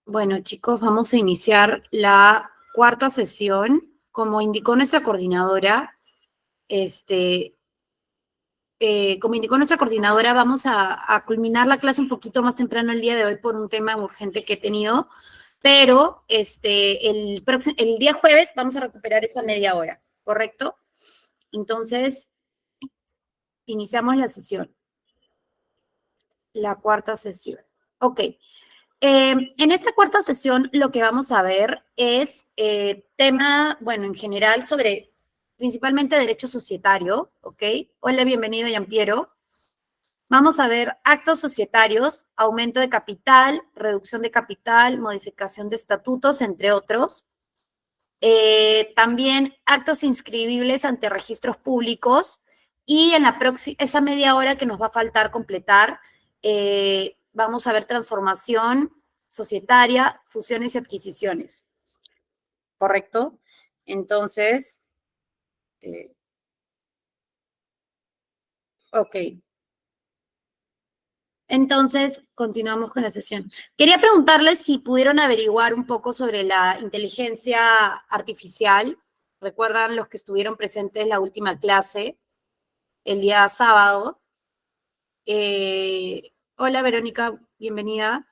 Bueno, chicos, vamos a iniciar la cuarta sesión. Como indicó nuestra coordinadora, vamos a culminar la clase un poquito más temprano el día de hoy por un tema urgente que he tenido, pero el día jueves vamos a recuperar esa media hora, ¿correcto? Entonces, iniciamos la sesión, la cuarta sesión. Ok. En esta cuarta sesión lo que vamos a ver es tema, bueno, en general sobre principalmente derecho societario, ¿ok? Hola, bienvenido, Giampiero. Vamos a ver actos societarios, aumento de capital, reducción de capital, modificación de estatutos, entre otros. También actos inscribibles ante registros públicos y en esa media hora que nos va a faltar completar, vamos a ver transformación societaria, fusiones y adquisiciones. ¿Correcto? Entonces, ok. Entonces, continuamos con la sesión. Quería preguntarles si pudieron averiguar un poco sobre la inteligencia artificial. ¿Recuerdan los que estuvieron presentes en la última clase, el día sábado? Hola, Verónica, bienvenida.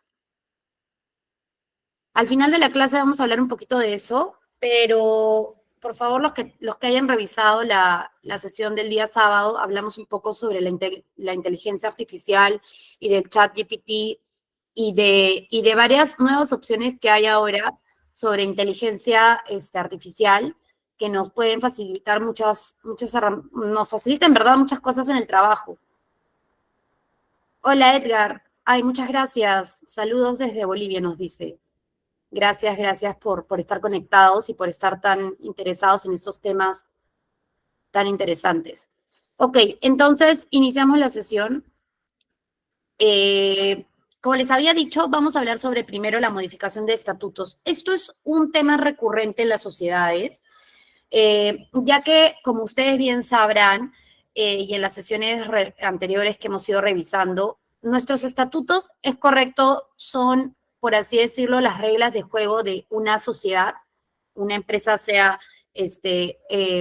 Al final de la clase vamos a hablar un poquito de eso, pero por favor, los que hayan revisado la sesión del día sábado, hablamos un poco sobre la inteligencia artificial y del chat GPT y de varias nuevas opciones que hay ahora sobre inteligencia artificial que nos pueden facilitar nos facilitan, en verdad, muchas cosas en el trabajo. Hola, Edgar. Ay, muchas gracias. Saludos desde Bolivia, nos dice. Gracias por estar conectados y por estar tan interesados en estos temas tan interesantes. Ok, entonces iniciamos la sesión. Como les había dicho, vamos a hablar sobre primero la modificación de estatutos. Esto es un tema recurrente en las sociedades, ya que, como ustedes bien sabrán, y en las sesiones anteriores que hemos ido revisando, nuestros estatutos, es correcto, son, por así decirlo, las reglas de juego de una sociedad, una empresa, sea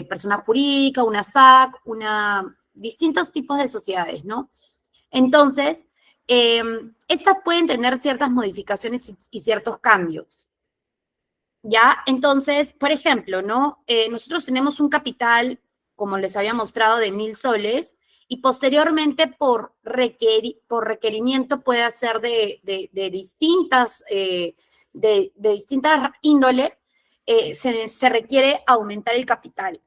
persona jurídica, una SAC, distintos tipos de sociedades, ¿no? Entonces, estas pueden tener ciertas modificaciones y ciertos cambios. ¿Ya? Entonces, por ejemplo, ¿no? Nosotros tenemos un capital, como les había mostrado, de 1.000 soles y posteriormente por requerimiento puede ser de distintas índoles, se requiere aumentar el capital.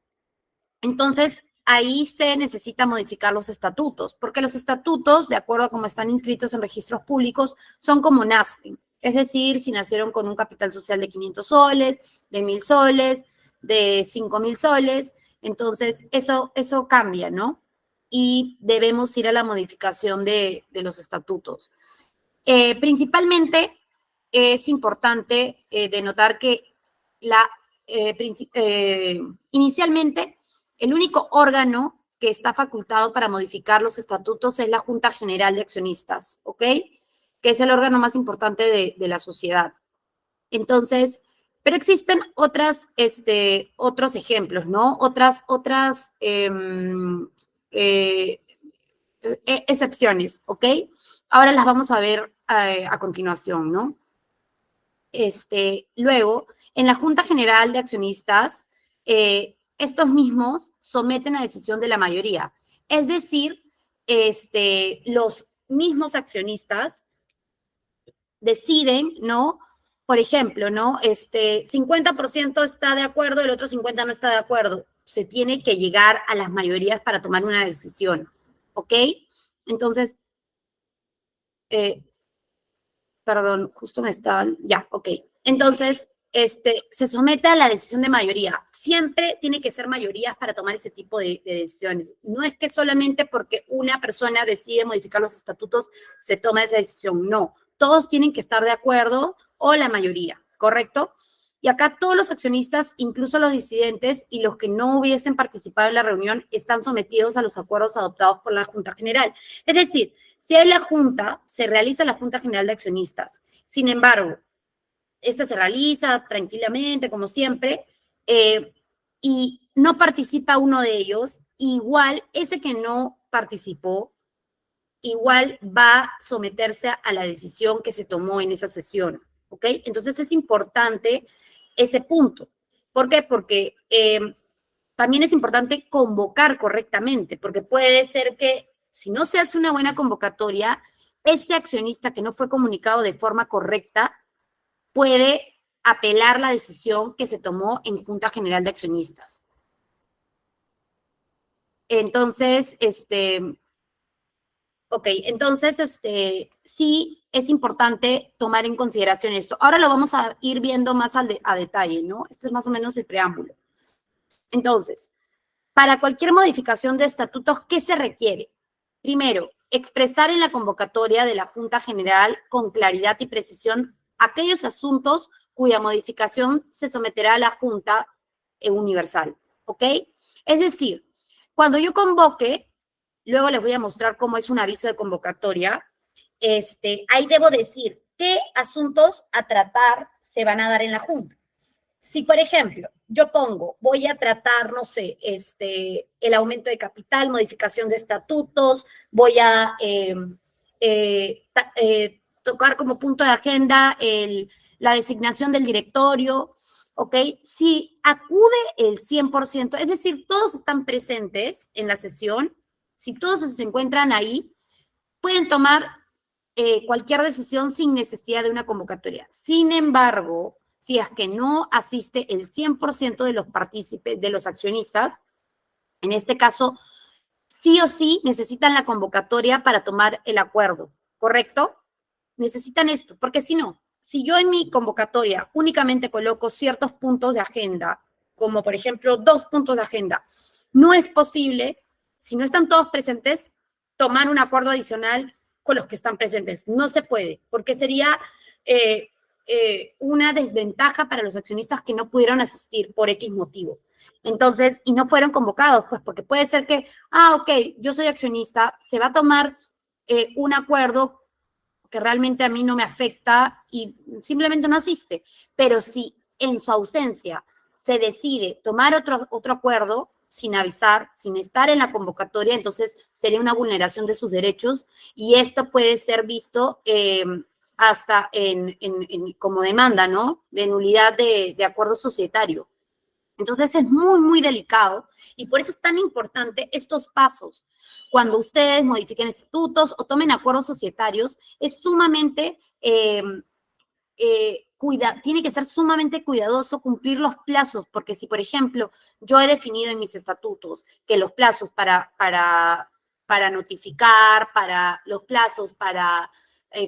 Entonces, ahí se necesita modificar los estatutos, porque los estatutos, de acuerdo a cómo están inscritos en registros públicos, son como nacen. Es decir, si nacieron con un capital social de 500 soles, de 1.000 soles, de 5.000 soles, entonces eso cambia, ¿no? Y debemos ir a la modificación de los estatutos. Principalmente es importante denotar que inicialmente el único órgano que está facultado para modificar los estatutos es la Junta General de Accionistas, ¿ok? Que es el órgano más importante de la sociedad. Entonces, pero existen otros ejemplos, ¿no? Otras excepciones, ¿ok? Ahora las vamos a ver a continuación, ¿no? Luego, en la Junta General de Accionistas, estos mismos someten a decisión de la mayoría. Es decir, los mismos accionistas deciden, ¿no? Por ejemplo, ¿no? 50% está de acuerdo, el otro 50% no está de acuerdo. Se tiene que llegar a las mayorías para tomar una decisión, ¿ok? Entonces, perdón, justo me estaban, ya, ok. Entonces, se somete a la decisión de mayoría. Siempre tiene que ser mayorías para tomar ese tipo de decisiones. No es que solamente porque una persona decide modificar los estatutos se toma esa decisión. No, todos tienen que estar de acuerdo o la mayoría, ¿correcto? Y acá todos los accionistas, incluso los disidentes y los que no hubiesen participado en la reunión, están sometidos a los acuerdos adoptados por la Junta General. Es decir, si hay la Junta, se realiza la Junta General de Accionistas. Sin embargo, este se realiza tranquilamente, como siempre, y no participa uno de ellos, igual ese que no participó, igual va a someterse a la decisión que se tomó en esa sesión, ¿ok? Entonces es importante ese punto. ¿Por qué? Porque también es importante convocar correctamente, porque puede ser que si no se hace una buena convocatoria, ese accionista que no fue comunicado de forma correcta puede apelar la decisión que se tomó en Junta General de Accionistas. Entonces, sí es importante tomar en consideración esto. Ahora lo vamos a ir viendo más a detalle, ¿no? Esto es más o menos el preámbulo. Entonces, para cualquier modificación de estatutos, ¿qué se requiere? Primero, expresar en la convocatoria de la Junta General con claridad y precisión aquellos asuntos cuya modificación se someterá a la Junta Universal, ¿ok? Es decir, cuando yo convoque, luego les voy a mostrar cómo es un aviso de convocatoria, ahí debo decir qué asuntos a tratar se van a dar en la Junta. Si, por ejemplo, yo pongo, voy a tratar, no sé, el aumento de capital, modificación de estatutos, voy a tocar como punto de agenda la designación del directorio, ¿ok? Si acude el 100%, es decir, todos están presentes en la sesión, si todos se encuentran ahí, pueden tomar cualquier decisión sin necesidad de una convocatoria. Sin embargo, si es que no asiste el 100% de los partícipes, de los accionistas, en este caso, sí o sí necesitan la convocatoria para tomar el acuerdo, ¿correcto? Necesitan esto, porque si no, si yo en mi convocatoria únicamente coloco ciertos puntos de agenda, como por ejemplo 2 puntos de agenda, no es posible, si no están todos presentes, tomar un acuerdo adicional con los que están presentes. No se puede, porque sería una desventaja para los accionistas que no pudieron asistir por X motivo. Entonces, y no fueron convocados, pues porque puede ser que, ok, yo soy accionista, se va a tomar un acuerdo que realmente a mí no me afecta y simplemente no asiste. Pero si en su ausencia se decide tomar otro acuerdo sin avisar, sin estar en la convocatoria, entonces sería una vulneración de sus derechos y esto puede ser visto hasta como demanda, ¿no? De nulidad de acuerdo societario. Entonces es muy, muy delicado y por eso es tan importante estos pasos. Cuando ustedes modifiquen estatutos o tomen acuerdos societarios, es sumamente, tiene que ser sumamente cuidadoso cumplir los plazos, porque si, por ejemplo, yo he definido en mis estatutos que los plazos para notificar, para los plazos para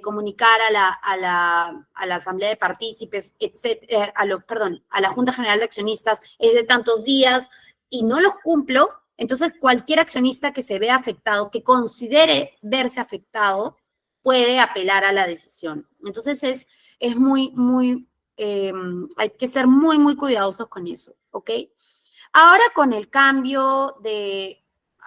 comunicar a la asamblea de partícipes, etcétera, a la Junta General de Accionistas es de tantos días y no los cumplo, entonces cualquier accionista que se vea afectado, que considere verse afectado, puede apelar a la decisión. Entonces es muy, hay que ser muy, muy cuidadosos con eso, ¿ok? Ahora con el cambio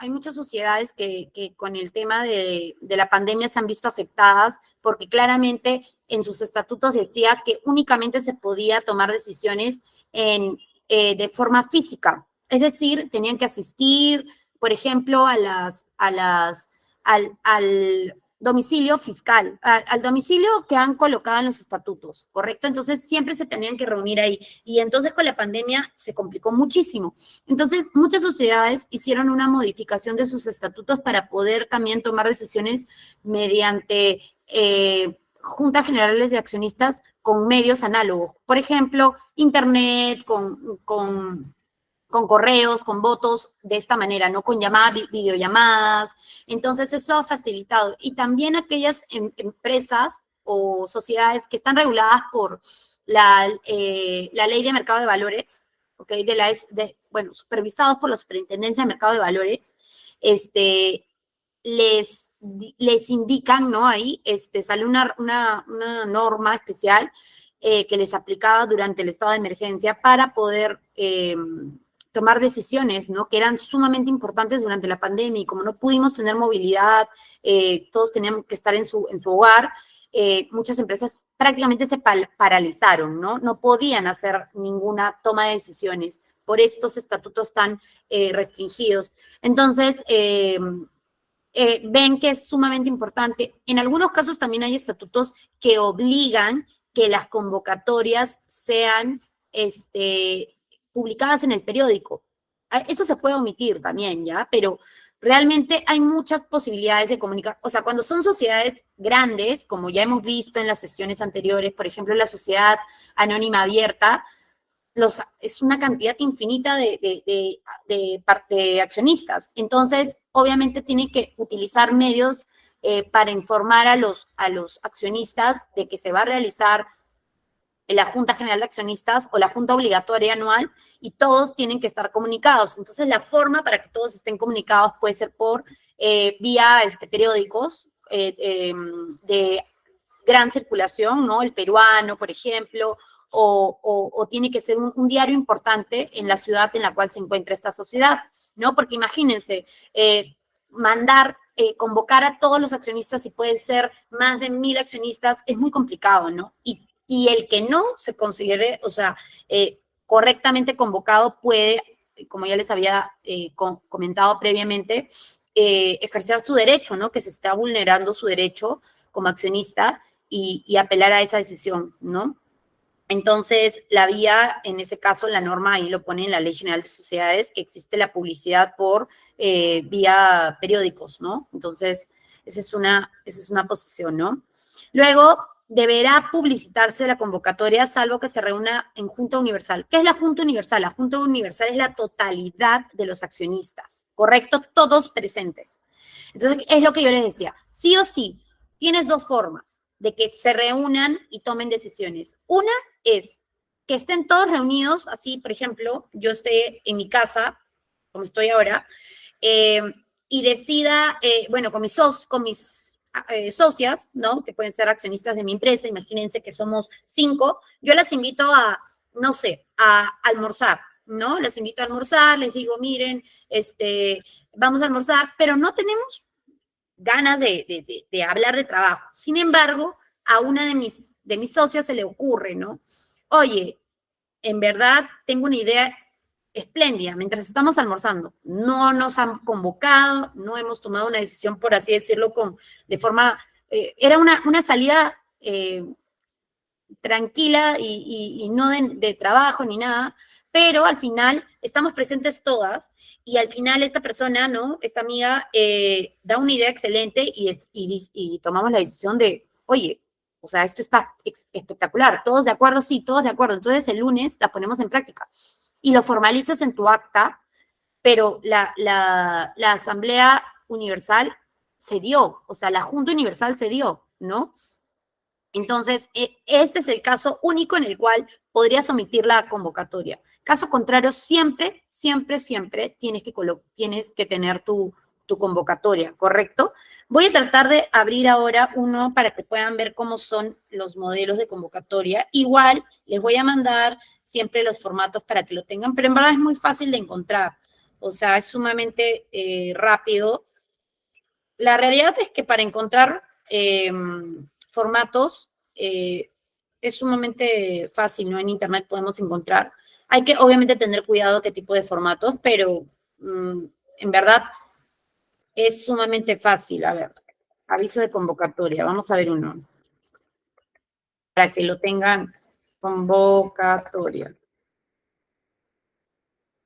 hay muchas sociedades que con el tema de la pandemia se han visto afectadas porque claramente en sus estatutos decía que únicamente se podía tomar decisiones de forma física. Es decir, tenían que asistir, por ejemplo, al domicilio fiscal, al domicilio que han colocado en los estatutos, ¿correcto? Entonces siempre se tenían que reunir ahí. Y entonces con la pandemia se complicó muchísimo. Entonces muchas sociedades hicieron una modificación de sus estatutos para poder también tomar decisiones mediante juntas generales de accionistas con medios análogos. Por ejemplo, internet, con correos, con votos de esta manera, ¿no? Con llamadas, videollamadas. Entonces, eso ha facilitado. Y también aquellas empresas o sociedades que están reguladas por la ley de mercado de valores, ¿ok? Supervisados por la Superintendencia de Mercado de Valores, les indican, ¿no? Ahí sale una norma especial que les aplicaba durante el estado de emergencia para poder tomar decisiones, ¿no? Que eran sumamente importantes durante la pandemia y como no pudimos tener movilidad, todos teníamos que estar en su hogar, muchas empresas prácticamente se paralizaron, ¿no? No podían hacer ninguna toma de decisiones por estos estatutos tan restringidos. Entonces, ven que es sumamente importante. En algunos casos también hay estatutos que obligan que las convocatorias sean publicadas en el periódico. Eso se puede omitir también, ¿ya? Pero realmente hay muchas posibilidades de comunicar. O sea, cuando son sociedades grandes, como ya hemos visto en las sesiones anteriores, por ejemplo, la sociedad anónima abierta, es una cantidad infinita de accionistas. Entonces, obviamente tiene que utilizar medios para informar a los accionistas de que se va a realizar la Junta General de Accionistas o la Junta Obligatoria Anual y todos tienen que estar comunicados. Entonces, la forma para que todos estén comunicados puede ser por vía periódicos de gran circulación, ¿no? El Peruano, por ejemplo, o tiene que ser un diario importante en la ciudad en la cual se encuentra esta sociedad, ¿no? Porque imagínense, convocar a todos los accionistas y puede ser más de 1000 accionistas, es muy complicado, ¿no? Y el que no se considere, o sea, correctamente convocado puede, como ya les había comentado previamente, ejercer su derecho, ¿no? Que se está vulnerando su derecho como accionista y apelar a esa decisión, ¿no? Entonces, la vía, en ese caso, la norma ahí lo pone en la Ley General de Sociedades, que existe la publicidad por vía periódicos, ¿no? Entonces, esa es una posición, ¿no? Luego, deberá publicitarse la convocatoria, salvo que se reúna en Junta Universal. ¿Qué es la Junta Universal? La Junta Universal es la totalidad de los accionistas, ¿correcto? Todos presentes. Entonces, es lo que yo les decía. Sí o sí, tienes dos formas de que se reúnan y tomen decisiones. Una es que estén todos reunidos, así, por ejemplo, yo esté en mi casa, como estoy ahora, eh, y decida, bueno, con mis socias, ¿no? Que pueden ser accionistas de mi empresa, imagínense que somos 5, yo las invito a, no sé, a almorzar, ¿no? Las invito a almorzar, les digo, miren, vamos a almorzar, pero no tenemos ganas de hablar de trabajo. Sin embargo, a una de mis socias se le ocurre, ¿no? Oye, en verdad tengo una idea espléndida, mientras estamos almorzando, no nos han convocado, no hemos tomado una decisión, por así decirlo, de forma, era una salida tranquila y no de trabajo ni nada, pero al final estamos presentes todas y al final esta persona, ¿no? Esta amiga da una idea excelente y tomamos la decisión de, oye, o sea, esto está espectacular, todos de acuerdo, sí, todos de acuerdo, entonces el lunes la ponemos en práctica y lo formalizas en tu acta, pero la Asamblea Universal se dio, o sea, la Junta Universal se dio, ¿no? Entonces, este es el caso único en el cual podrías omitir la convocatoria. Caso contrario, siempre, siempre, siempre tienes que tener tu convocatoria, ¿correcto? Voy a tratar de abrir ahora uno para que puedan ver cómo son los modelos de convocatoria. Igual, les voy a mandar siempre los formatos para que lo tengan, pero en verdad es muy fácil de encontrar. O sea, es sumamente rápido. La realidad es que para encontrar formatos es sumamente fácil, ¿no? En Internet podemos encontrar. Hay que obviamente tener cuidado qué tipo de formatos, pero en verdad es sumamente fácil. A ver, aviso de convocatoria, vamos a ver uno, para que lo tengan. Convocatoria.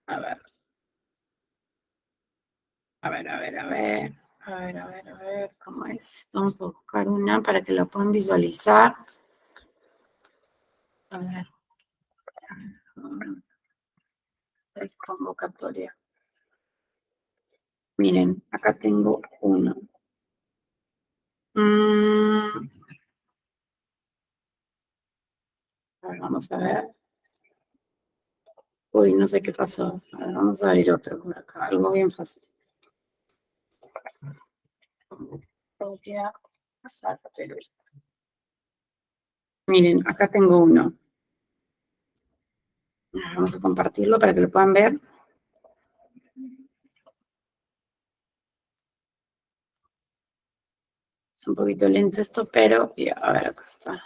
A ver. A ver, a ver, a ver. A ver, a ver, a ver, ¿cómo es? Vamos a buscar una para que la puedan visualizar. A ver. Es convocatoria. Miren, acá tengo uno. A ver, vamos a ver. Uy, no sé qué pasó. A ver, vamos a abrir otro por acá. Algo bien fácil. Convocatoria. Miren, acá tengo uno. Vamos a compartirlo para que lo puedan ver. Es un poquito lento esto, pero ya, a ver, acá está.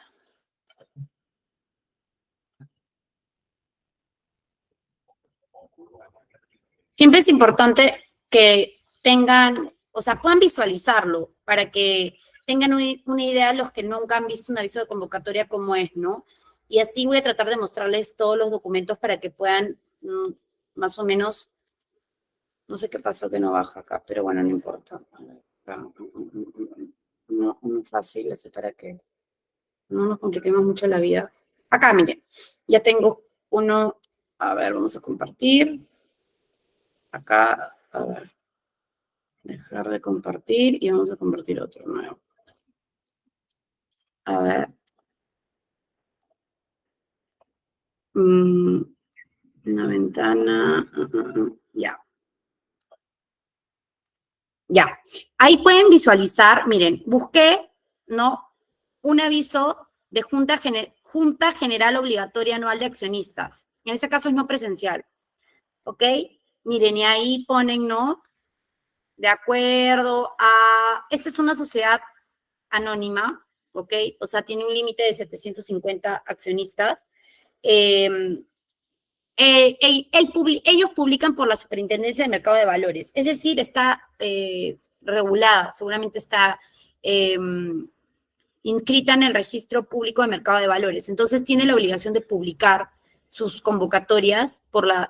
Siempre es importante que tengan, o sea, puedan visualizarlo para que tengan una idea los que nunca han visto un aviso de convocatoria como es, ¿no? Y así voy a tratar de mostrarles todos los documentos para que puedan más o menos, no sé qué pasó que no baja acá, pero bueno, no importa. No fácil, así para que no nos compliquemos mucho la vida. Acá, miren, ya tengo uno, a ver, vamos a compartir. Acá, a ver. Dejar de compartir y vamos a compartir otro nuevo. A ver. Una ventana. Ya. Ya. Ahí pueden visualizar, miren, busqué, ¿no? Un aviso de Junta General Obligatoria Anual de Accionistas. En ese caso es no presencial. ¿Ok? Miren, y ahí ponen, ¿no? De acuerdo a. Esta es una sociedad anónima, ¿ok? O sea, tiene un límite de 750 accionistas. Ellos publican por la Superintendencia de Mercado de Valores, es decir, está regulada, seguramente está inscrita en el Registro Público de Mercado de Valores. Entonces, tiene la obligación de publicar sus convocatorias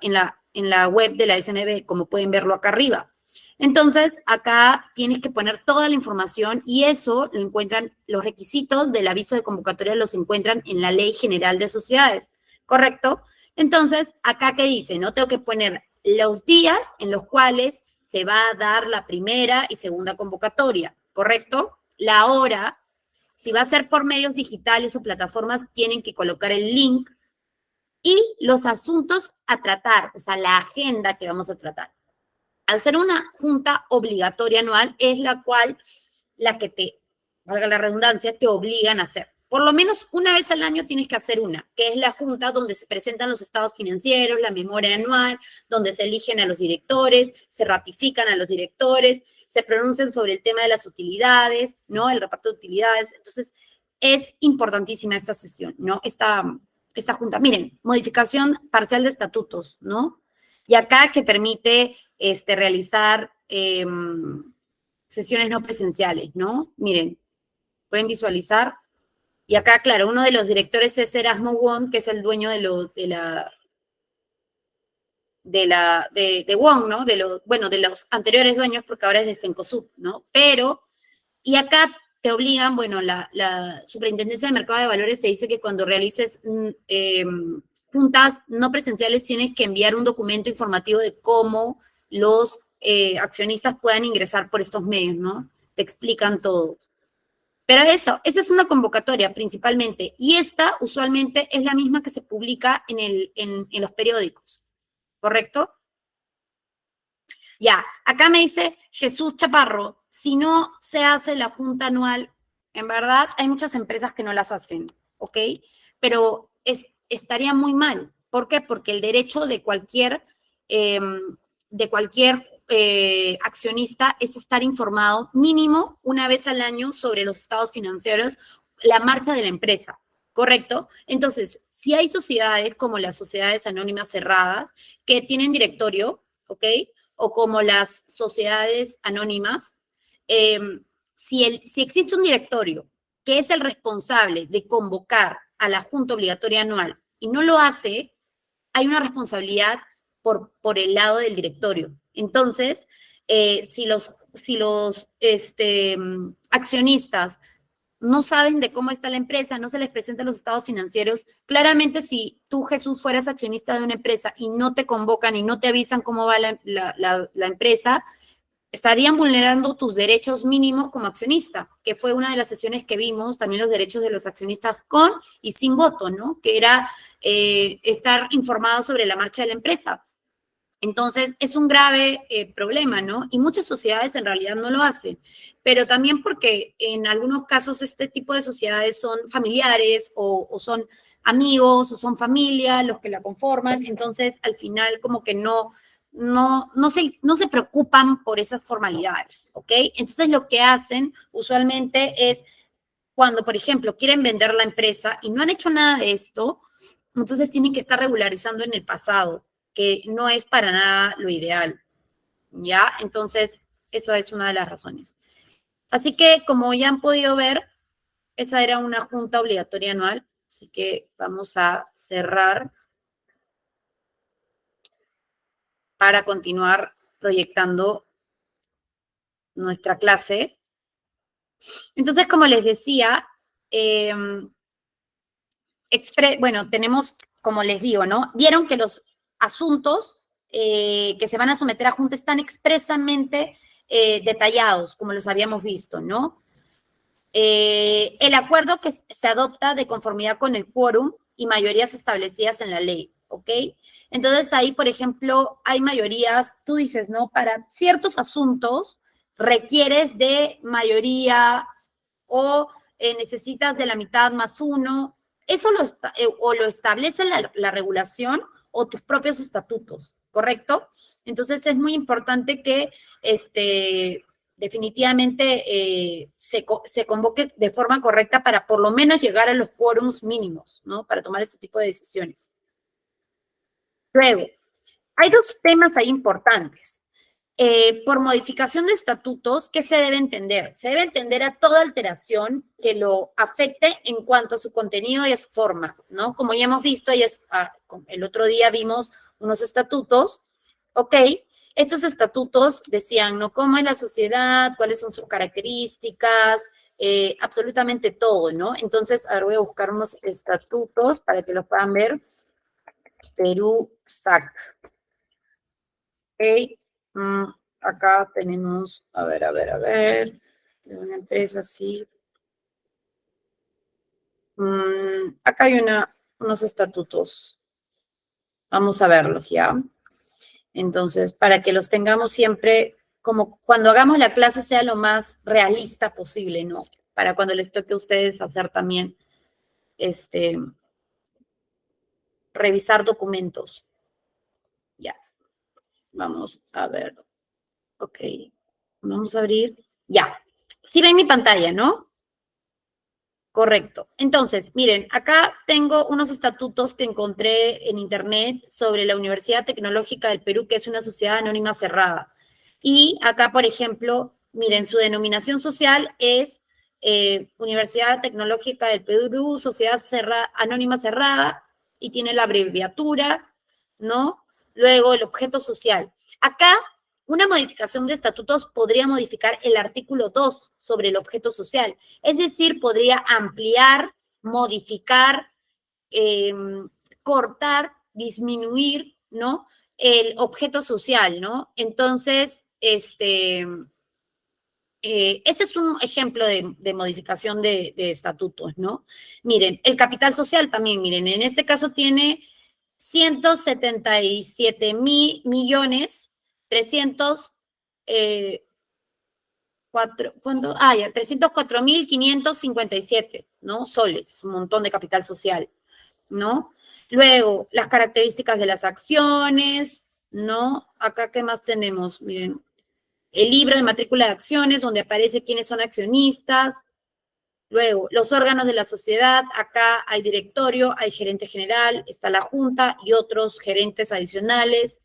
en la web de la SMB, como pueden verlo acá arriba. Entonces, acá tienes que poner toda la información y eso lo encuentran, los requisitos del aviso de convocatoria los encuentran en la Ley General de Sociedades, ¿correcto? Entonces, acá ¿qué dice? No tengo que poner los días en los cuales se va a dar la primera y segunda convocatoria, ¿correcto? La hora, si va a ser por medios digitales o plataformas, tienen que colocar el link y los asuntos a tratar, o sea, la agenda que vamos a tratar. Al ser una junta obligatoria anual, es la que te, valga la redundancia, te obligan a hacer. Por lo menos una vez al año tienes que hacer una, que es la junta donde se presentan los estados financieros, la memoria anual, donde se eligen a los directores, se ratifican a los directores, se pronuncian sobre el tema de las utilidades, ¿no? El reparto de utilidades. Entonces, es importantísima esta sesión, ¿no? Esta junta. Miren, modificación parcial de estatutos, ¿no? Y acá que permite realizar sesiones no presenciales, ¿no? Miren, pueden visualizar. Y acá, claro, uno de los directores es Erasmo Wong, que es el dueño de Wong, ¿no? Bueno, de los anteriores dueños, porque ahora es de Cencosud, ¿no? Pero, y acá te obligan, bueno, la Superintendencia de Mercado de Valores te dice que cuando realices juntas no presenciales tienes que enviar un documento informativo de cómo los accionistas puedan ingresar por estos medios, ¿no? Te explican todo. Pero esa es una convocatoria principalmente. Y esta usualmente es la misma que se publica en los periódicos, ¿correcto? Ya, acá me dice Jesús Chaparro, si no se hace la junta anual, en verdad hay muchas empresas que no las hacen, ¿ok? Pero estaría muy mal. ¿Por qué? Porque el derecho eh, de cualquier accionista es estar informado mínimo una vez al año sobre los estados financieros, la marcha de la empresa, ¿correcto? Entonces, si hay sociedades como las sociedades anónimas cerradas que tienen directorio, ¿ok? O como las sociedades anónimas, eh, si existe un directorio que es el responsable de convocar a la Junta Obligatoria Anual y no lo hace, hay una responsabilidad por el lado del directorio. Entonces, si los accionistas no saben de cómo está la empresa, no se les presentan los estados financieros. Claramente, si tú, Jesús, fueras accionista de una empresa y no te convocan y no te avisan cómo va la empresa, estarían vulnerando tus derechos mínimos como accionista, que fue una de las sesiones que vimos, también los derechos de los accionistas con y sin voto, ¿no? Que era estar informados sobre la marcha de la empresa. Entonces, es un grave problema, ¿no? Y muchas sociedades en realidad no lo hacen, pero también porque en algunos casos este tipo de sociedades son familiares o son amigos o son familia los que la conforman, entonces al final como que no se preocupan por esas formalidades, ¿ok? Entonces lo que hacen usualmente es cuando, por ejemplo, quieren vender la empresa y no han hecho nada de esto, entonces tienen que estar regularizando en el pasado, que no es para nada lo ideal, ¿ya? Entonces, eso es una de las razones. Así que, como ya han podido ver, esa era una junta obligatoria anual, así que vamos a cerrar para continuar proyectando nuestra clase. Entonces, como les decía, bueno, tenemos, como les digo, ¿no? Vieron que los asuntos que se van a someter a junta están expresamente detallados, como los habíamos visto, ¿no? El acuerdo que se adopta de conformidad con el quórum y mayorías establecidas en la ley, ¿ok? Entonces ahí, por ejemplo, hay mayorías, tú dices, ¿no? Para ciertos asuntos requieres de mayoría o necesitas de la mitad más uno. Eso o lo establece la regulación o tus propios estatutos, ¿correcto? Entonces es muy importante que definitivamente se convoque de forma correcta para por lo menos llegar a los quórums mínimos, ¿no? Para tomar este tipo de decisiones. Luego, hay dos temas ahí importantes. Por modificación de estatutos, ¿qué se debe entender? Se debe entender a toda alteración que lo afecte en cuanto a su contenido y a su forma, ¿no? Como ya hemos visto, el otro día vimos unos estatutos, ¿ok? Estos estatutos decían, ¿no? ¿Cómo es la sociedad? ¿Cuáles son sus características? Absolutamente todo, ¿no? Entonces, ahora voy a buscar unos estatutos para que los puedan ver. Perú, SAC. Ok. Acá tenemos, a ver, de una empresa así. Acá hay unos estatutos. Vamos a verlos ya. Entonces, para que los tengamos siempre, como cuando hagamos la clase sea lo más realista posible, ¿no? Para cuando les toque a ustedes hacer también, revisar documentos. Ya, vamos a ver. Ok, vamos a abrir. Ya, sí ven mi pantalla, ¿no? Correcto. Entonces, miren, acá tengo unos estatutos que encontré en internet sobre la Universidad Tecnológica del Perú, que es una sociedad anónima cerrada. Y acá, por ejemplo, miren, su denominación social es Universidad Tecnológica del Perú, Sociedad Anónima Cerrada, y tiene la abreviatura, ¿no? Luego el objeto social. Acá una modificación de estatutos podría modificar el artículo 2 sobre el objeto social. Es decir, podría ampliar, modificar, cortar, disminuir, ¿no? El objeto social, ¿no? Entonces, ese es un ejemplo de modificación de estatutos, ¿no? Miren, el capital social también, miren, en este caso tiene 177.000.000.000, 300, ¿cuánto? Ya, 304.557, ¿no? Soles, un montón de capital social, ¿no? Luego, las características de las acciones, ¿no? Acá, ¿qué más tenemos? Miren, el libro de matrícula de acciones, donde aparece quiénes son accionistas. Luego, los órganos de la sociedad, acá hay directorio, hay gerente general, está la junta y otros gerentes adicionales.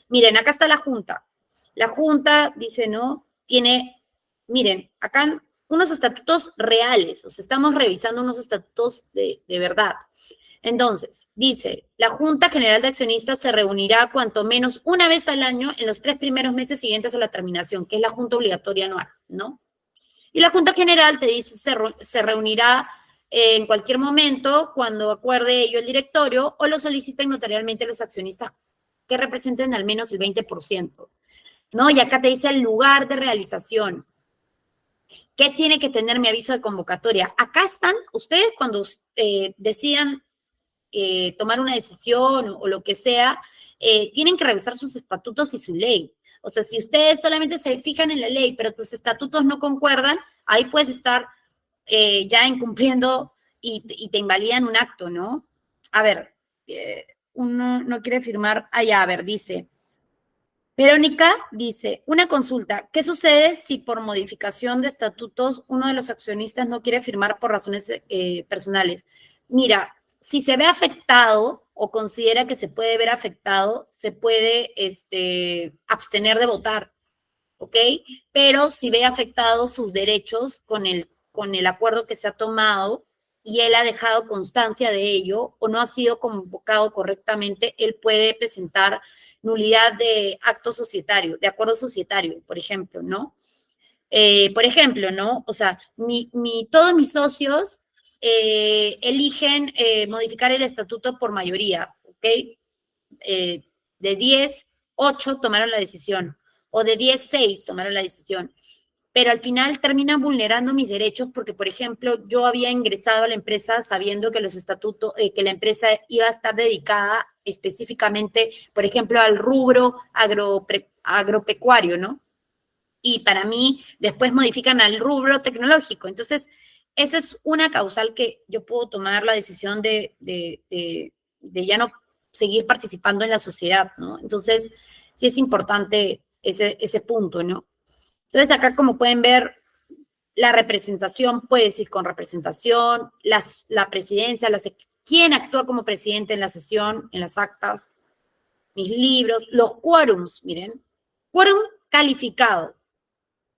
Miren, acá está la junta. La junta dice, ¿no? Tiene, miren, acá unos estatutos reales, o sea, estamos revisando unos estatutos de verdad. Entonces, dice, la Junta General de Accionistas se reunirá cuanto menos una vez al año en los 3 primeros meses siguientes a la terminación, que es la junta obligatoria anual, ¿no? Y la Junta General te dice, se reunirá en cualquier momento cuando acuerde ello el directorio o lo soliciten notarialmente los accionistas que representen al menos el 20%, ¿no? Y acá te dice el lugar de realización. ¿Qué tiene que tener mi aviso de convocatoria? Acá están, ustedes cuando decidan tomar una decisión o lo que sea, tienen que revisar sus estatutos y su ley. O sea, si ustedes solamente se fijan en la ley, pero tus estatutos no concuerdan, ahí puedes estar ya incumpliendo y te invalidan un acto, ¿no? A ver, uno no quiere firmar, ya, a ver, dice, Verónica dice, una consulta, ¿qué sucede si por modificación de estatutos uno de los accionistas no quiere firmar por razones personales? Mira, si se ve afectado o considera que se puede ver afectado, se puede abstener de votar, ¿ok? Pero si ve afectados sus derechos con el acuerdo que se ha tomado y él ha dejado constancia de ello o no ha sido convocado correctamente, él puede presentar nulidad de acto societario, de acuerdo societario, por ejemplo, ¿no? Por ejemplo, ¿no? O sea, todos mis socios eligen modificar el estatuto por mayoría, ¿ok? De 10, 8 tomaron la decisión, o de 10, 6 tomaron la decisión. Pero al final terminan vulnerando mis derechos porque, por ejemplo, yo había ingresado a la empresa sabiendo que los estatutos, que la empresa iba a estar dedicada específicamente, por ejemplo, al rubro agropecuario, ¿no? Y para mí después modifican al rubro tecnológico. Entonces, esa es una causal que yo puedo tomar la decisión de ya no seguir participando en la sociedad, ¿no? Entonces, sí es importante ese punto, ¿no? Entonces, acá como pueden ver, la representación puede decir con representación, la presidencia, quién actúa como presidente en la sesión, en las actas, mis libros, los quórums, miren, quórum calificado,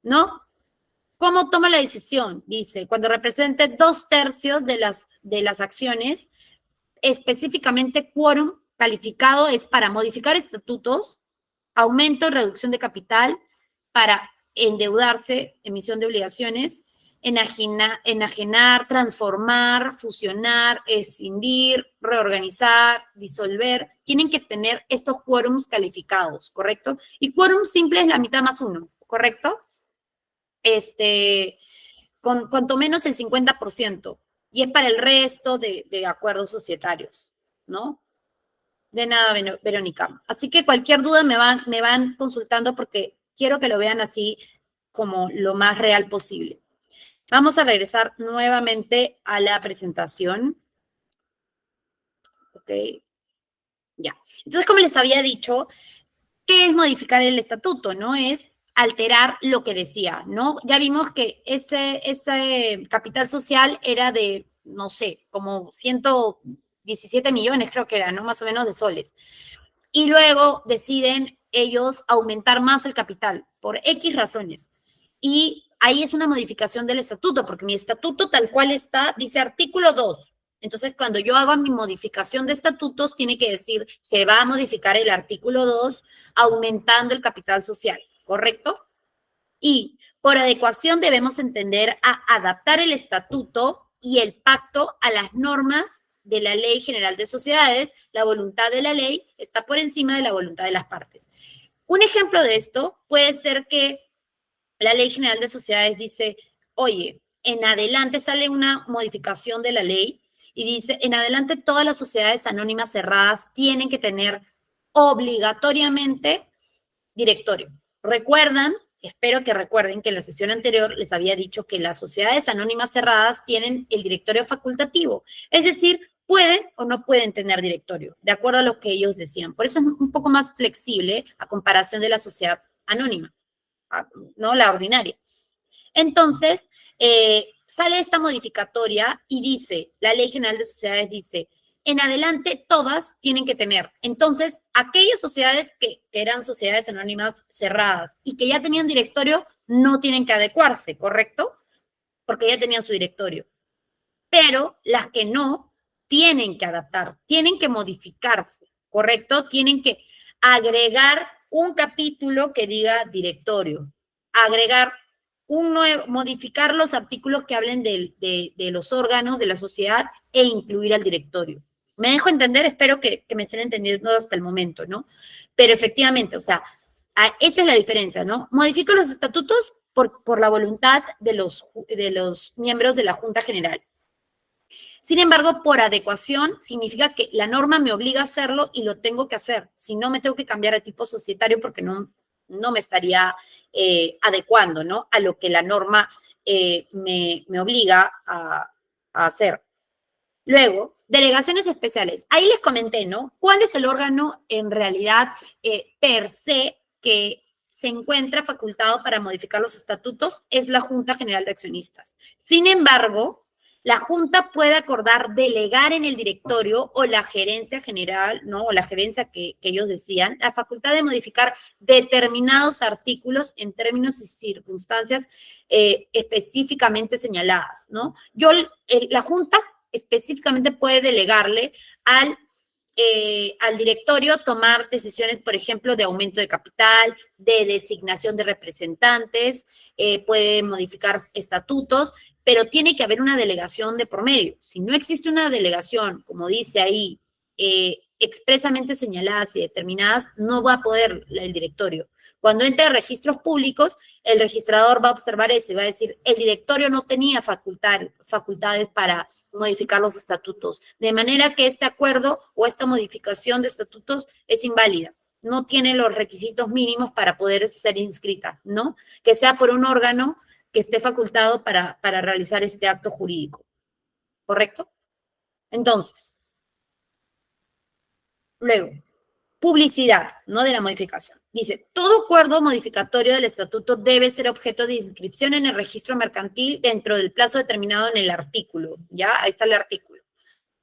¿no? ¿Cómo toma la decisión? Dice, cuando represente 2/3 de las acciones, específicamente quórum calificado es para modificar estatutos, aumento y reducción de capital, para endeudarse, emisión de obligaciones, enajenar, transformar, fusionar, escindir, reorganizar, disolver. Tienen que tener estos quórums calificados, ¿correcto? Y quórum simple es la mitad más uno, ¿correcto? Con cuanto menos el 50%, y es para el resto de acuerdos societarios, ¿no? De nada, Verónica. Así que cualquier duda me van consultando porque quiero que lo vean así como lo más real posible. Vamos a regresar nuevamente a la presentación. Ok, ya. Entonces, como les había dicho, ¿qué es modificar el estatuto? ¿No? Es alterar lo que decía, ¿no? Ya vimos que ese capital social era de, no sé, como 117 millones, creo que era, ¿no? Más o menos de soles. Y luego deciden ellos aumentar más el capital por X razones. Y ahí es una modificación del estatuto, porque mi estatuto tal cual está, dice artículo 2. Entonces, cuando yo haga mi modificación de estatutos, tiene que decir, se va a modificar el artículo 2 aumentando el capital social, ¿correcto? Y por adecuación debemos entender a adaptar el estatuto y el pacto a las normas de la Ley General de Sociedades. La voluntad de la ley está por encima de la voluntad de las partes. Un ejemplo de esto puede ser que la Ley General de Sociedades dice, oye, en adelante sale una modificación de la ley y dice, en adelante todas las sociedades anónimas cerradas tienen que tener obligatoriamente directorio. ¿Recuerdan? Espero que recuerden que en la sesión anterior les había dicho que las sociedades anónimas cerradas tienen el directorio facultativo, es decir, pueden o no pueden tener directorio, de acuerdo a lo que ellos decían. Por eso es un poco más flexible a comparación de la sociedad anónima, ¿no? La ordinaria. Entonces, sale esta modificatoria y dice, la Ley General de Sociedades dice, en adelante todas tienen que tener. Entonces, aquellas sociedades que eran sociedades anónimas cerradas y que ya tenían directorio, no tienen que adecuarse, ¿correcto? Porque ya tenían su directorio. Pero las que no, tienen que adaptar, tienen que modificarse, ¿correcto? Tienen que agregar un capítulo que diga directorio, agregar un nuevo, modificar los artículos que hablen de los órganos de la sociedad e incluir al directorio. ¿Me dejo entender? Espero que me estén entendiendo hasta el momento, ¿no? Pero efectivamente, o sea, esa es la diferencia, ¿no? Modifico los estatutos por la voluntad de los miembros de la Junta General. Sin embargo, por adecuación significa que la norma me obliga a hacerlo y lo tengo que hacer. Si no, me tengo que cambiar de tipo societario porque no me estaría adecuando, ¿no? A lo que la norma me obliga a hacer. Luego, delegaciones especiales. Ahí les comenté, ¿no? ¿Cuál es el órgano en realidad per se que se encuentra facultado para modificar los estatutos es la Junta General de Accionistas. Sin embargo, la Junta puede acordar delegar en el directorio o la gerencia general, ¿no? O la gerencia que ellos decían, la facultad de modificar determinados artículos en términos y circunstancias específicamente señaladas, ¿no? La Junta específicamente puede delegarle al directorio tomar decisiones, por ejemplo, de aumento de capital, de designación de representantes, puede modificar estatutos, pero tiene que haber una delegación de por medio. Si no existe una delegación, como dice ahí, expresamente señaladas y determinadas, no va a poder el directorio. Cuando entre a registros públicos, el registrador va a observar eso y va a decir, el directorio no tenía facultades para modificar los estatutos, de manera que este acuerdo o esta modificación de estatutos es inválida, no tiene los requisitos mínimos para poder ser inscrita, ¿no? Que sea por un órgano que esté facultado para realizar este acto jurídico, ¿correcto? Entonces, luego, publicidad, ¿no? De la modificación. Dice, todo acuerdo modificatorio del estatuto debe ser objeto de inscripción en el registro mercantil dentro del plazo determinado en el artículo, ¿ya? Ahí está el artículo.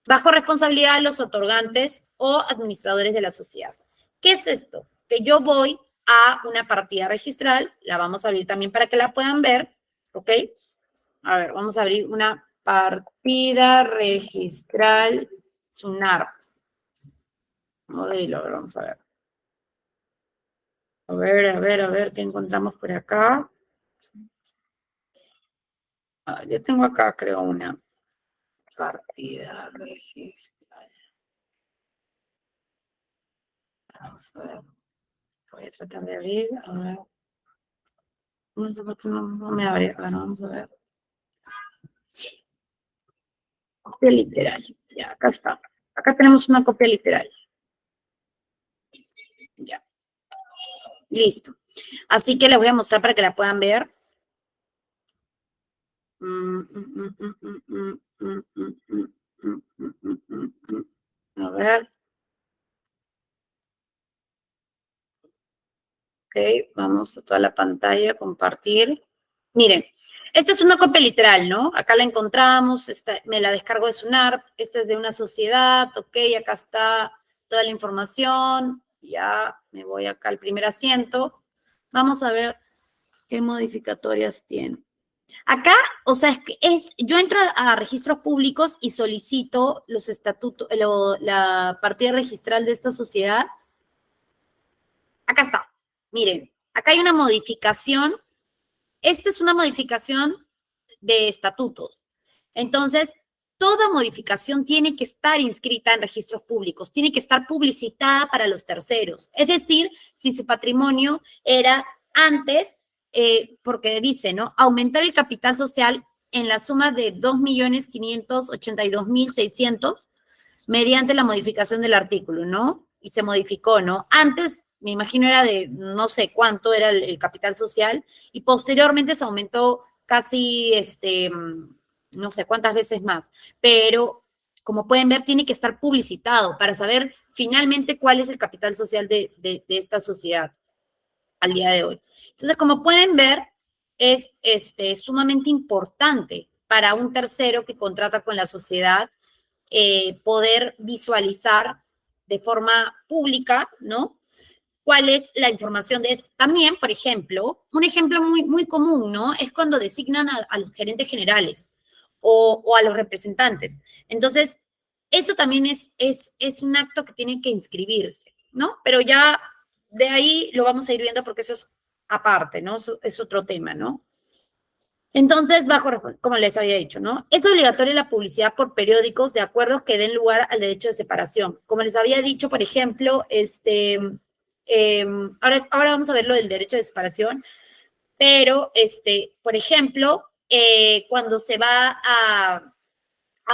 Bajo responsabilidad de los otorgantes o administradores de la sociedad. ¿Qué es esto? Que yo voy a una partida registral, la vamos a abrir también para que la puedan ver, ¿ok? A ver, vamos a abrir una partida registral SUNAR. Modelo, a ver, vamos a ver. A ver, ¿qué encontramos por acá? Yo tengo acá, creo, una partida registral. Vamos a ver. Voy a tratar de abrir, a ver. No sé por qué no me abre. Bueno, vamos a ver. Copia literal. Ya, acá está. Acá tenemos una copia literal. Ya. Listo. Así que les voy a mostrar para que la puedan ver. A ver. Ok, vamos a toda la pantalla, compartir. Miren, esta es una copia literal, ¿no? Acá la encontramos, me la descargo de SUNARP, esta es de una sociedad, ok, acá está toda la información, ya me voy acá al primer asiento. Vamos a ver qué modificatorias tiene. Acá, o sea, yo entro a registros públicos y solicito los estatutos, la partida registral de esta sociedad. Acá está. Miren, acá hay una modificación. Esta es una modificación de estatutos. Entonces, toda modificación tiene que estar inscrita en registros públicos, tiene que estar publicitada para los terceros. Es decir, si su patrimonio era antes, porque dice, ¿no? Aumentar el capital social en la suma de 2.582.600 mediante la modificación del artículo, ¿no? Y se modificó, ¿no? Antes, me imagino, era de no sé cuánto era el capital social y posteriormente se aumentó casi, no sé cuántas veces más. Pero, como pueden ver, tiene que estar publicitado para saber finalmente cuál es el capital social de esta sociedad al día de hoy. Entonces, como pueden ver, es sumamente importante para un tercero que contrata con la sociedad poder visualizar de forma pública, ¿no? ¿Cuál es la información de esto? También, por ejemplo, un ejemplo muy común, ¿no? Es cuando designan a los gerentes generales o a los representantes. Entonces, eso también es un acto que tiene que inscribirse, ¿no? Pero ya de ahí lo vamos a ir viendo porque eso es aparte, ¿no? Eso es otro tema, ¿no? Entonces, como les había dicho, ¿no? Es obligatoria la publicidad por periódicos de acuerdos que den lugar al derecho de separación. Como les había dicho, por ejemplo, ahora vamos a ver lo del derecho de separación, pero, por ejemplo, cuando se va a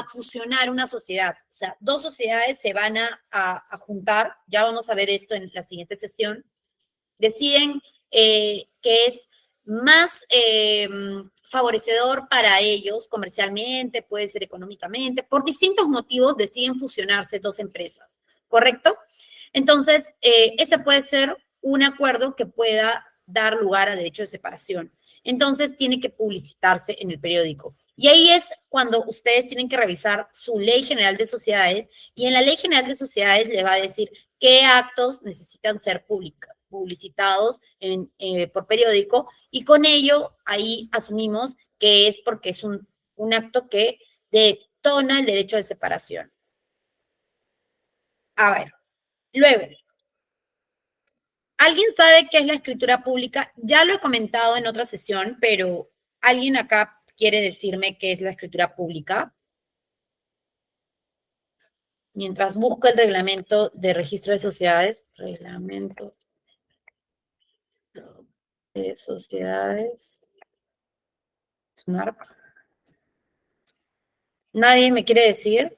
fusionar una sociedad, o sea, dos sociedades se van a juntar, ya vamos a ver esto en la siguiente sesión, deciden que es más favorecedor para ellos comercialmente, puede ser económicamente, por distintos motivos deciden fusionarse dos empresas, ¿correcto? Entonces, ese puede ser un acuerdo que pueda dar lugar a derecho de separación. Entonces tiene que publicitarse en el periódico. Y ahí es cuando ustedes tienen que revisar su ley general de sociedades y en la ley general de sociedades le va a decir qué actos necesitan ser publicitados por periódico y con ello ahí asumimos que es porque es un acto que detona el derecho de separación. A ver, luego, ¿alguien sabe qué es la escritura pública? Ya lo he comentado en otra sesión, pero ¿alguien acá quiere decirme qué es la escritura pública? Mientras busco el reglamento de registro de sociedades. Reglamento de sociedades. ¿Nadie me quiere decir?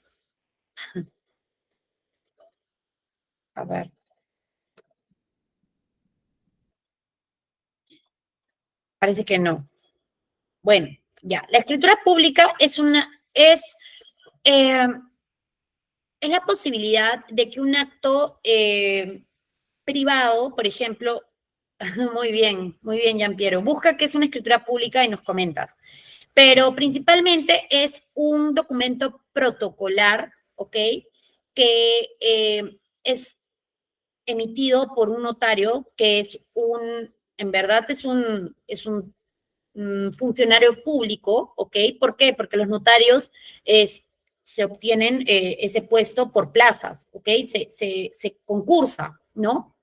A ver. Parece que no. Bueno, ya. La escritura pública eh, es la posibilidad de que un acto privado, por ejemplo, muy bien, Jean-Pierre. Busca qué es una escritura pública y nos comentas. Pero principalmente es un documento protocolar, ¿ok? Que es emitido por un notario que en verdad es un funcionario público, ¿ok? ¿Por qué? Porque los notarios se obtienen ese puesto por plazas, ¿ok? Se concursa, ¿no?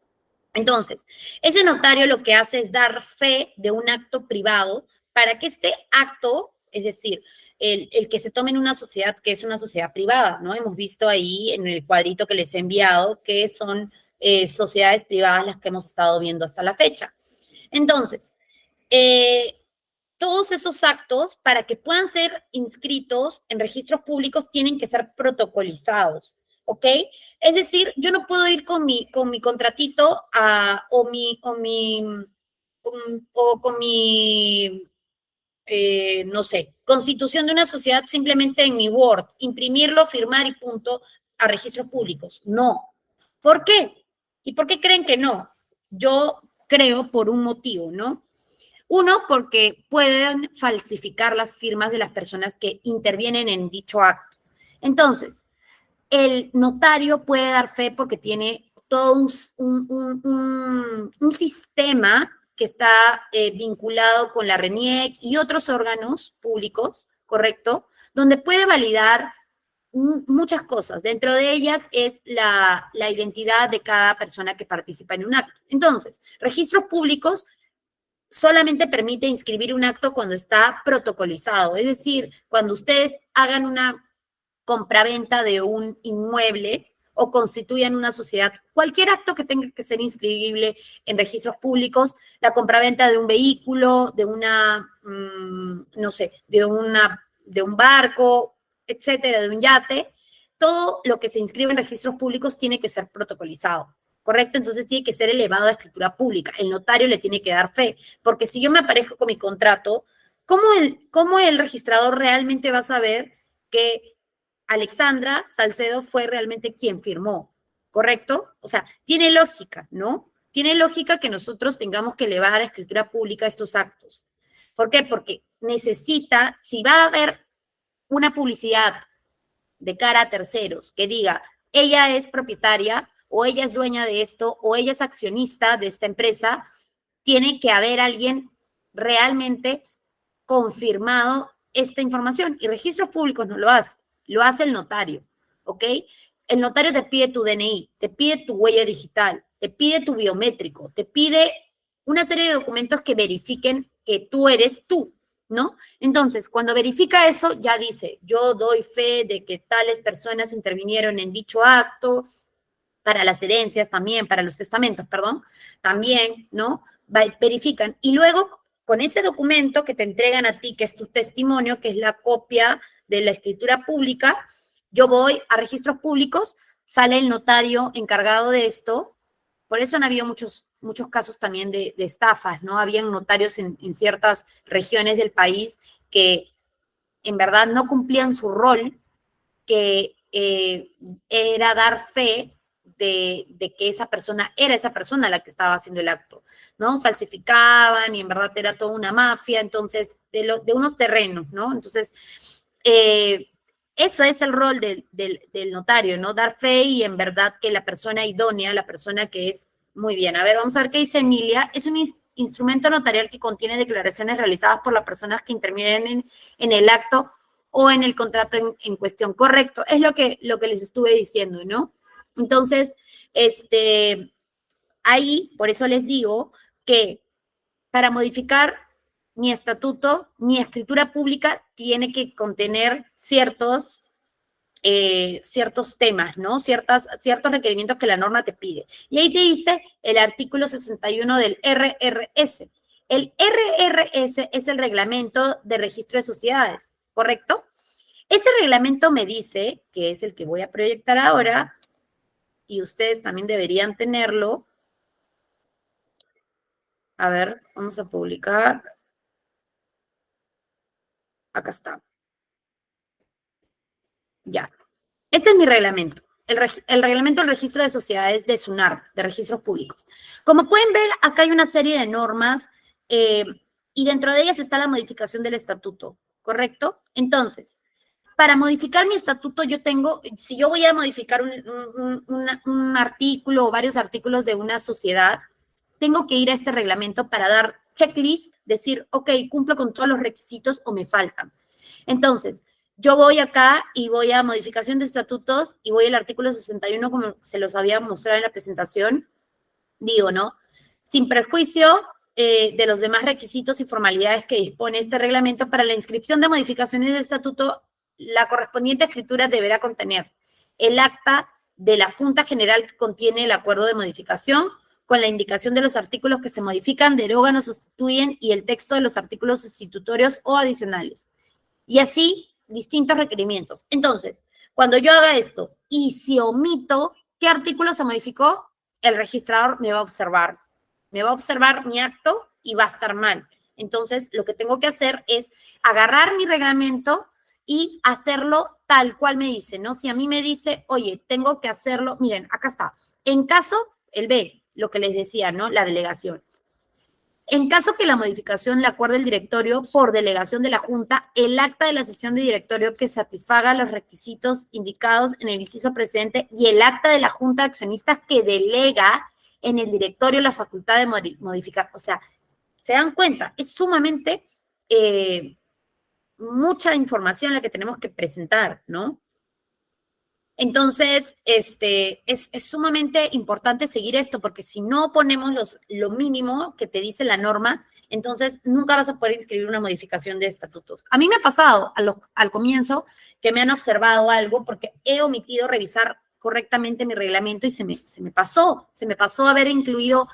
Entonces, ese notario lo que hace es dar fe de un acto privado para que este acto, es decir, el que se tome en una sociedad que es una sociedad privada, ¿no? Hemos visto ahí en el cuadrito que les he enviado que son sociedades privadas las que hemos estado viendo hasta la fecha. Entonces, eh, todos esos actos, para que puedan ser inscritos en registros públicos, tienen que ser protocolizados, ¿ok? Es decir, yo no puedo ir con mi contratito o con mi no sé, constitución de una sociedad simplemente en mi Word, imprimirlo, firmar y punto a registros públicos. No. ¿Por qué? ¿Y por qué creen que no? Yo creo por un motivo, ¿no? Uno, porque pueden falsificar las firmas de las personas que intervienen en dicho acto. Entonces, el notario puede dar fe porque tiene todo un sistema que está vinculado con la RENIEC y otros órganos públicos, ¿correcto? Donde puede validar muchas cosas. Dentro de ellas es la identidad de cada persona que participa en un acto. Entonces, registros públicos solamente permite inscribir un acto cuando está protocolizado, es decir, cuando ustedes hagan una compraventa de un inmueble o constituyan una sociedad, cualquier acto que tenga que ser inscribible en registros públicos, la compraventa de un vehículo, no sé, de un barco, etcétera, de un yate, todo lo que se inscribe en registros públicos tiene que ser protocolizado. ¿Correcto? Entonces tiene que ser elevado a escritura pública. El notario le tiene que dar fe, porque si yo me aparezco con mi contrato, ¿cómo el registrador realmente va a saber que Alexandra Salcedo fue realmente quien firmó? ¿Correcto? O sea, tiene lógica, ¿no? Tiene lógica que nosotros tengamos que elevar a escritura pública estos actos. ¿Por qué? Porque si va a haber una publicidad de cara a terceros que diga, ella es propietaria o ella es dueña de esto o ella es accionista de esta empresa, tiene que haber alguien realmente confirmado esta información y registros públicos no lo hace el notario, ¿ok? El notario te pide tu DNI, te pide tu huella digital, te pide tu biométrico, te pide una serie de documentos que verifiquen que tú eres tú, ¿no? Entonces, cuando verifica eso, ya dice, yo doy fe de que tales personas intervinieron en dicho acto, para las herencias también, para los testamentos, perdón, también, ¿no? Verifican. Y luego, con ese documento que te entregan a ti, que es tu testimonio, que es la copia de la escritura pública, yo voy a registros públicos, sale el notario encargado de esto. Por eso han habido muchos casos también de estafas, ¿no? Habían notarios en ciertas regiones del país que en verdad no cumplían su rol, que era dar fe de que esa persona era esa persona la que estaba haciendo el acto, ¿no? Falsificaban y en verdad era toda una mafia, entonces, de unos terrenos, ¿no? Entonces, eso es el rol del notario, ¿no? Dar fe y en verdad que la persona idónea, la persona que es muy bien. A ver, vamos a ver qué dice Emilia. Es un instrumento notarial que contiene declaraciones realizadas por las personas que intervienen en el acto o en el contrato en cuestión. Correcto, es lo que les estuve diciendo, ¿no? Entonces, ahí, por eso les digo que para modificar mi estatuto, mi escritura pública tiene que contener ciertos temas, ¿no? Ciertos requerimientos que la norma te pide. Y ahí te dice el artículo 61 del RRS. El RRS es el reglamento de registro de sociedades, ¿correcto? Ese reglamento me dice, que es el que voy a proyectar ahora, y ustedes también deberían tenerlo. A ver, vamos a publicar. Acá está. Ya. Este es mi reglamento. El reglamento del registro de sociedades de SUNAR, de registros públicos. Como pueden ver, acá hay una serie de normas y dentro de ellas está la modificación del estatuto, ¿correcto? Entonces, para modificar mi estatuto, si yo voy a modificar un artículo o varios artículos de una sociedad, tengo que ir a este reglamento para dar checklist, decir, ok, cumplo con todos los requisitos o me faltan. Entonces, yo voy acá y voy a modificación de estatutos y voy al artículo 61, como se los había mostrado en la presentación, digo, ¿no? Sin perjuicio de los demás requisitos y formalidades que dispone este reglamento para la inscripción de modificaciones de estatuto, la correspondiente escritura deberá contener el acta de la Junta General que contiene el acuerdo de modificación, con la indicación de los artículos que se modifican, derogan o sustituyen y el texto de los artículos sustitutorios o adicionales. Y así, distintos requerimientos. Entonces, cuando yo haga esto y si omito qué artículo se modificó, el registrador me va a observar mi acto y va a estar mal. Entonces, lo que tengo que hacer es agarrar mi reglamento y hacerlo tal cual me dice, ¿no? Si a mí me dice, oye, tengo que hacerlo, miren, acá está. En caso, el B, lo que les decía, ¿no? La delegación. En caso que la modificación la acuerde el directorio por delegación de la Junta, el acta de la sesión de directorio que satisfaga los requisitos indicados en el inciso presente y el acta de la Junta de Accionistas que delega en el directorio la facultad de modificar. O sea, se dan cuenta, es sumamente mucha información la que tenemos que presentar, ¿no? Entonces, es sumamente importante seguir esto, porque si no ponemos lo mínimo que te dice la norma, entonces nunca vas a poder inscribir una modificación de estatutos. A mí me ha pasado al comienzo que me han observado algo porque he omitido revisar correctamente mi reglamento y se me pasó haber incluido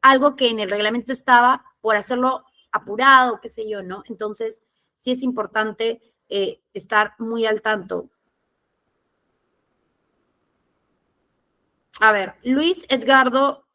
algo que en el reglamento estaba por hacerlo apurado, qué sé yo, ¿no? Entonces, sí es importante estar muy al tanto. A ver, Luis Edgardo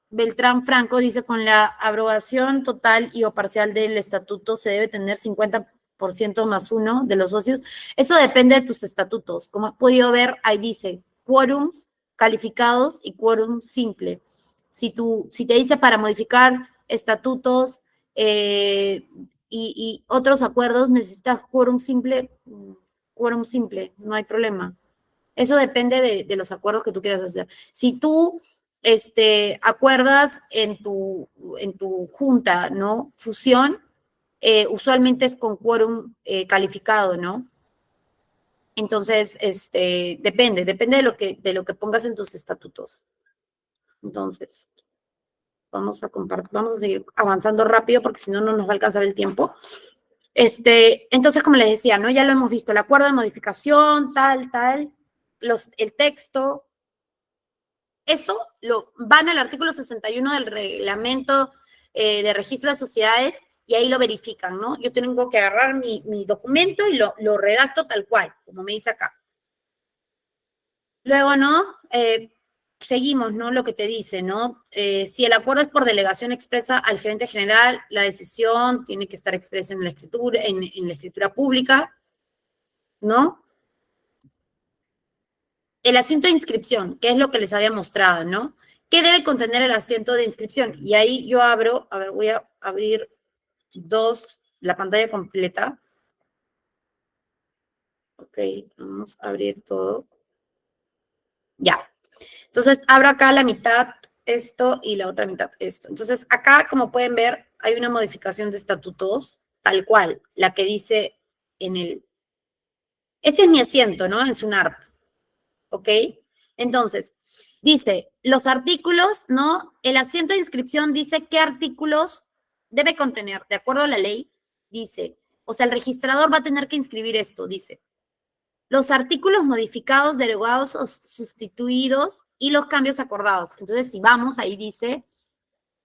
Beltrán Franco dice, con la aprobación total y o parcial del estatuto se debe tener 50% más uno de los socios. Eso depende de tus estatutos. Como has podido ver, ahí dice quórums calificados y quórum simple. Si te dice para modificar estatutos y otros acuerdos, necesitas quórum simple, no hay problema. Eso depende de los acuerdos que tú quieras hacer. Si tú acuerdas en tu junta, ¿no? Fusión, usualmente es con quórum calificado, ¿no? Entonces, depende de lo que pongas en tus estatutos. Entonces, vamos a seguir avanzando rápido porque si no, no nos va a alcanzar el tiempo. Entonces, como les decía, ¿no? Ya lo hemos visto, el acuerdo de modificación, tal, el texto, eso van al artículo 61 del reglamento de registro de sociedades y ahí lo verifican, ¿no? Yo tengo que agarrar mi documento y lo redacto tal cual, como me dice acá. Luego, ¿no? Seguimos, ¿no? Lo que te dice, ¿no? Si el acuerdo es por delegación expresa al gerente general, la decisión tiene que estar expresa en la escritura pública, ¿no? el asiento de inscripción, que es lo que les había mostrado, ¿no? ¿Qué debe contener el asiento de inscripción? Y ahí yo abro, a ver, voy a abrir la pantalla completa. Ok, vamos a abrir todo. Ya. Entonces, abro acá la mitad esto y la otra mitad esto. Entonces, acá, como pueden ver, hay una modificación de estatutos, tal cual, la que dice en el... Este es mi asiento, ¿no? En SUNARP, ¿ok? Entonces, dice, los artículos, ¿no? El asiento de inscripción dice qué artículos debe contener, de acuerdo a la ley, dice, o sea, el registrador va a tener que inscribir esto, dice, los artículos modificados, derogados o sustituidos y los cambios acordados. Entonces, si vamos, ahí dice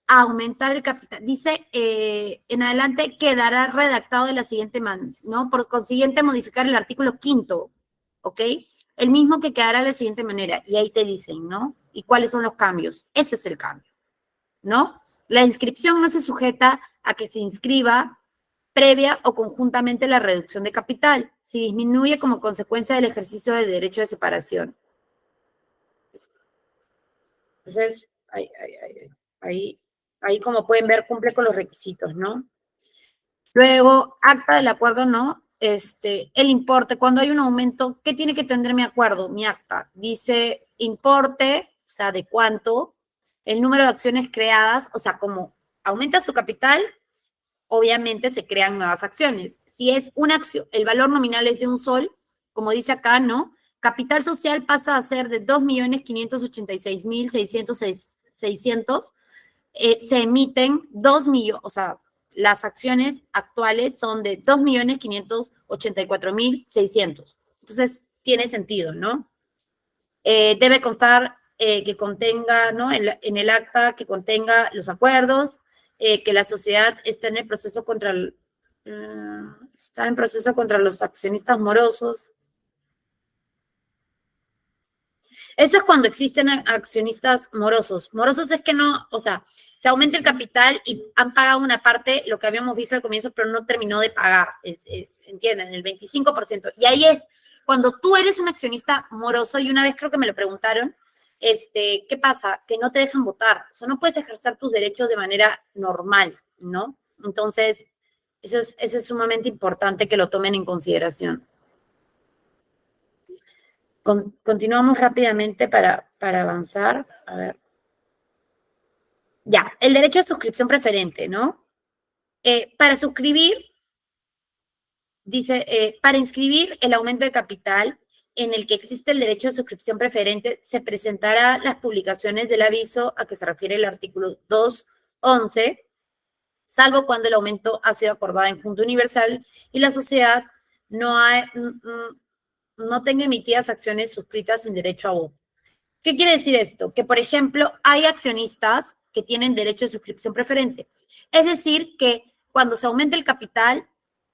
aumentar el capital. Dice, en adelante quedará redactado de la siguiente manera, ¿no? Por consiguiente, modificar el artículo 5º, ¿ok? El mismo que quedará de la siguiente manera. Y ahí te dicen, ¿no? ¿Y cuáles son los cambios? Ese es el cambio, ¿no? La inscripción no se sujeta a que se inscriba previa o conjuntamente la reducción de capital, si disminuye como consecuencia del ejercicio del derecho de separación. Entonces, ahí como pueden ver, cumple con los requisitos, ¿no? Luego, acta del acuerdo, ¿no? El importe, cuando hay un aumento, ¿qué tiene que tener mi acuerdo, mi acta? Dice importe, o sea, de cuánto, el número de acciones creadas, o sea, como aumenta su capital, obviamente se crean nuevas acciones. Si es una acción, el valor nominal es de un sol, como dice acá, ¿no? Capital social pasa a ser de 2.586.600, se emiten 2 millones, o sea, las acciones actuales son de 2.584.600. Entonces, tiene sentido, ¿no? Debe constar que contenga, ¿no? En el acta que contenga los acuerdos, que la sociedad está en el proceso está en proceso contra los accionistas morosos. Eso es cuando existen accionistas morosos. Morosos es que no, o sea, se aumenta el capital y han pagado una parte, lo que habíamos visto al comienzo, pero no terminó de pagar, ¿entienden? El 25%. Y ahí es cuando tú eres un accionista moroso, y una vez creo que me lo preguntaron, ¿qué pasa? Que no te dejan votar. O sea, no puedes ejercer tus derechos de manera normal, ¿no? Entonces, eso es sumamente importante que lo tomen en consideración. Continuamos rápidamente para avanzar. A ver. Ya, el derecho de suscripción preferente, ¿no? Para suscribir, dice, para inscribir el aumento de capital en el que existe el derecho de suscripción preferente, se presentará las publicaciones del aviso a que se refiere el artículo 211, salvo cuando el aumento ha sido acordado en Junta Universal y la sociedad no tenga emitidas acciones suscritas sin derecho a voto. ¿Qué quiere decir esto? Que, por ejemplo, hay accionistas que tienen derecho de suscripción preferente. Es decir, que cuando se aumenta el capital,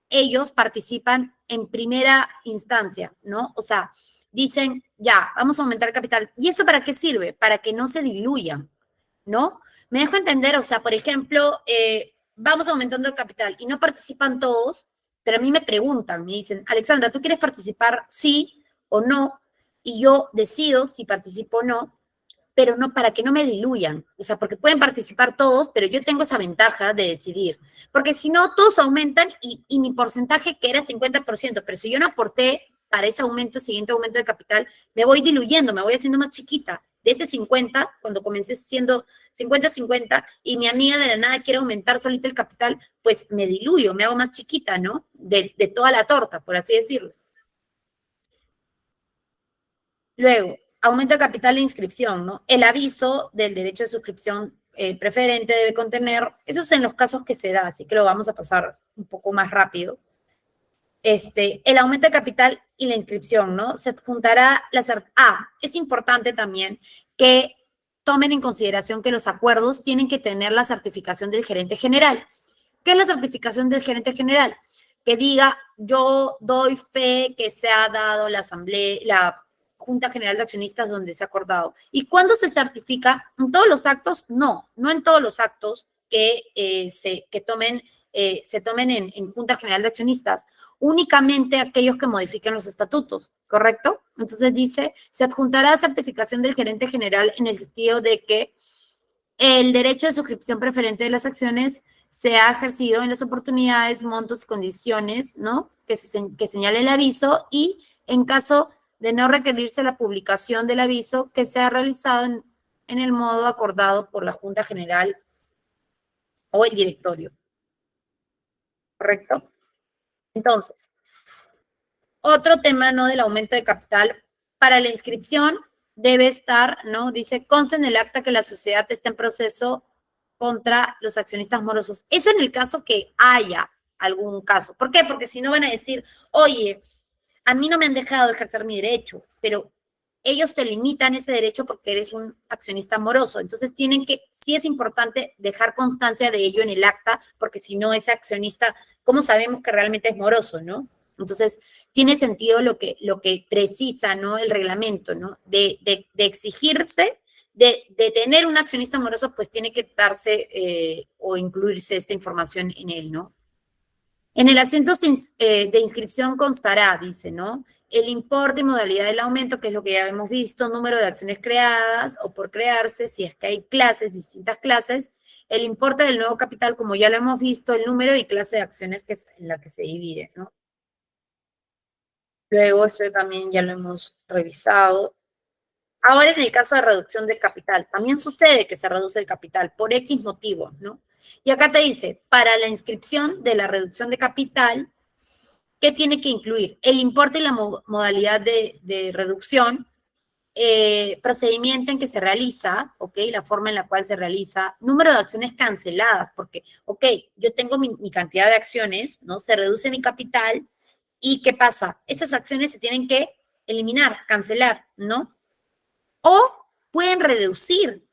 ellos participan en primera instancia, ¿no? O sea, dicen, ya, vamos a aumentar el capital. ¿Y esto para qué sirve? Para que no se diluyan, ¿no? Me dejo entender, o sea, por ejemplo, vamos aumentando el capital y no participan todos, pero a mí me preguntan, me dicen, Alexandra, ¿tú quieres participar sí o no? Y yo decido si participo o no, pero no para que no me diluyan. O sea, porque pueden participar todos, pero yo tengo esa ventaja de decidir. Porque si no, todos aumentan y mi porcentaje que era 50%, pero si yo no aporté para ese aumento, siguiente aumento de capital, me voy diluyendo, me voy haciendo más chiquita. De ese 50, cuando comencé siendo 50-50, y mi amiga de la nada quiere aumentar solita el capital, pues me diluyo, me hago más chiquita, ¿no? De toda la torta, por así decirlo. Luego, aumento de capital de inscripción, ¿no? El aviso del derecho de suscripción preferente debe contener, eso es en los casos que se da, así que lo vamos a pasar un poco más rápido. El aumento de capital y la inscripción, ¿no? Se adjuntará es importante también que tomen en consideración que los acuerdos tienen que tener la certificación del gerente general. ¿Qué es la certificación del gerente general? Que diga, yo doy fe que se ha dado la asamblea, la Junta General de Accionistas donde se ha acordado. ¿Y cuándo se certifica? ¿En todos los actos? No en todos los actos que se tomen en Junta General de Accionistas. únicamente aquellos que modifiquen los estatutos, ¿correcto? Entonces dice, se adjuntará certificación del gerente general en el sentido de que el derecho de suscripción preferente de las acciones se ha ejercido en las oportunidades, montos y condiciones, ¿no? Que señale el aviso y en caso de no requerirse la publicación del aviso que se ha realizado en el modo acordado por la Junta General o el directorio, ¿correcto? Entonces, otro tema, ¿no? Del aumento de capital para la inscripción debe estar, ¿no? Dice, consta en el acta que la sociedad está en proceso contra los accionistas morosos. Eso en el caso que haya algún caso. ¿Por qué? Porque si no van a decir, oye, a mí no me han dejado ejercer mi derecho, pero ellos te limitan ese derecho porque eres un accionista moroso. Entonces tienen que, sí es importante dejar constancia de ello en el acta, porque si no, ese accionista, ¿cómo sabemos que realmente es moroso, no? Entonces, tiene sentido lo que precisa, ¿no? El reglamento, ¿no? De exigirse, de tener un accionista moroso, pues tiene que darse o incluirse esta información en él, ¿no? En el asiento de inscripción constará, dice, ¿no? El importe y modalidad del aumento, que es lo que ya hemos visto, número de acciones creadas o por crearse, si es que hay clases, distintas clases, el importe del nuevo capital, como ya lo hemos visto, el número y clase de acciones que es en la que se divide, ¿no? Luego, eso también ya lo hemos revisado. Ahora, en el caso de reducción de capital, también sucede que se reduce el capital por X motivo, ¿no? Y acá te dice, para la inscripción de la reducción de capital, ¿qué tiene que incluir? El importe y la modalidad de reducción, procedimiento en que se realiza, ¿ok? La forma en la cual se realiza, número de acciones canceladas, porque, ok, yo tengo mi cantidad de acciones, ¿no? Se reduce mi capital y ¿qué pasa? Esas acciones se tienen que eliminar, cancelar, ¿no? O pueden reducir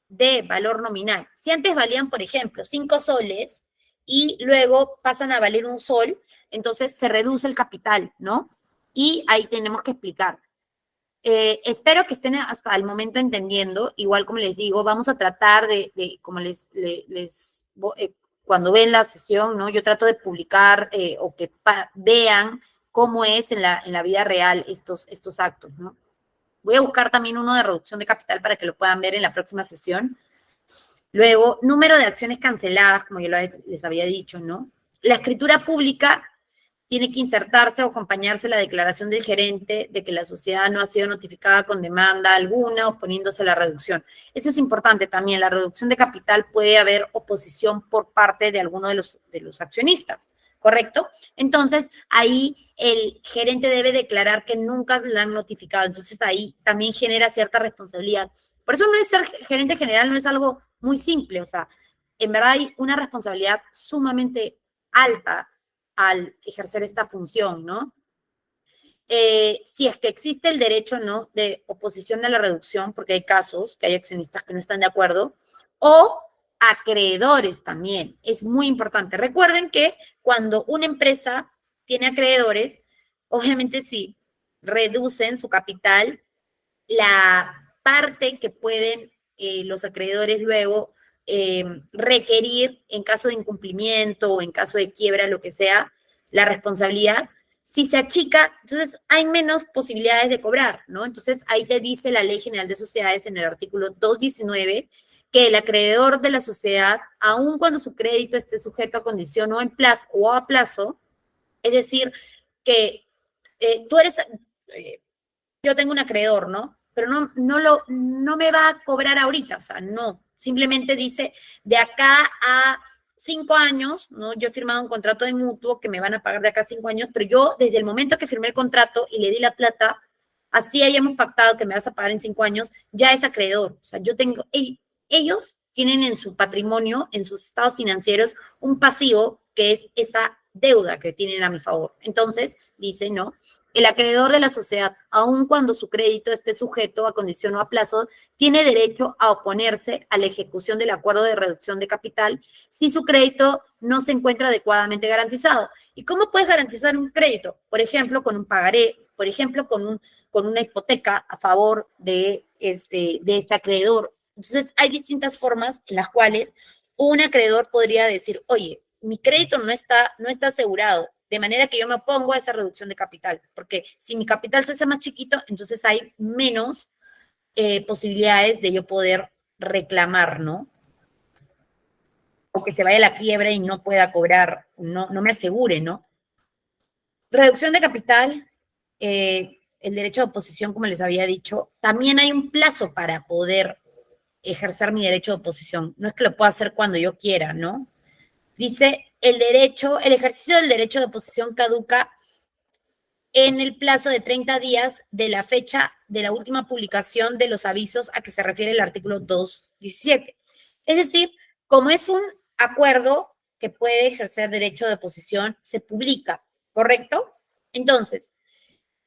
de valor nominal. Si antes valían, por ejemplo, 5 soles y luego pasan a valer un sol, entonces se reduce el capital, ¿no? Y ahí tenemos que explicar. Espero que estén hasta el momento entendiendo. Igual como les digo, vamos a tratar como cuando ven la sesión, ¿no? Yo trato de publicar o que vean cómo es en la vida real estos actos, ¿no? Voy a buscar también uno de reducción de capital para que lo puedan ver en la próxima sesión. Luego, número de acciones canceladas, como yo les había dicho, ¿no? La escritura pública tiene que insertarse o acompañarse la declaración del gerente de que la sociedad no ha sido notificada con demanda alguna oponiéndose a la reducción. Eso es importante también. La reducción de capital puede haber oposición por parte de alguno de los accionistas, ¿correcto? Entonces, ahí el gerente debe declarar que nunca la han notificado. Entonces, ahí también genera cierta responsabilidad. Por eso no es ser gerente general, no es algo muy simple. O sea, en verdad hay una responsabilidad sumamente alta al ejercer esta función, ¿no? Si es que existe el derecho, ¿no? De oposición a la reducción, porque hay casos que hay accionistas que no están de acuerdo, o acreedores también. Es muy importante. Recuerden que cuando una empresa tiene acreedores, obviamente sí, reducen su capital, la parte que pueden los acreedores luego requerir en caso de incumplimiento o en caso de quiebra, lo que sea, la responsabilidad, si se achica, entonces hay menos posibilidades de cobrar, ¿no? Entonces ahí te dice la Ley General de Sociedades en el artículo 219 que el acreedor de la sociedad, aun cuando su crédito esté sujeto a condición o en plazo o a plazo, es decir, que tú eres, yo tengo un acreedor, ¿no? Pero no me va a cobrar ahorita, o sea, no. Simplemente dice, de acá a 5 años, ¿no? Yo he firmado un contrato de mutuo que me van a pagar de acá a 5 años, pero yo desde el momento que firmé el contrato y le di la plata, así hayamos pactado que me vas a pagar en 5 años, ya es acreedor. O sea, yo tengo, ellos tienen en su patrimonio, en sus estados financieros, un pasivo que es esa deuda que tienen a mi favor. Entonces, dice, ¿no? El acreedor de la sociedad, aun cuando su crédito esté sujeto a condición o a plazo, tiene derecho a oponerse a la ejecución del acuerdo de reducción de capital si su crédito no se encuentra adecuadamente garantizado. ¿Y cómo puedes garantizar un crédito? Por ejemplo, con un pagaré, por ejemplo, con una hipoteca a favor de este acreedor. Entonces, hay distintas formas en las cuales un acreedor podría decir, oye, mi crédito no está asegurado, De manera que yo me opongo a esa reducción de capital, porque si mi capital se hace más chiquito, entonces hay menos posibilidades de yo poder reclamar, ¿no? O que se vaya a la quiebra y no pueda cobrar, no me asegure, ¿no? Reducción de capital, el derecho de oposición, como les había dicho, también hay un plazo para poder ejercer mi derecho de oposición. No es que lo pueda hacer cuando yo quiera, ¿no? Dice, el ejercicio del derecho de oposición caduca en el plazo de 30 días de la fecha de la última publicación de los avisos a que se refiere el artículo 217. Es decir, como es un acuerdo que puede ejercer derecho de oposición, se publica, ¿correcto? Entonces,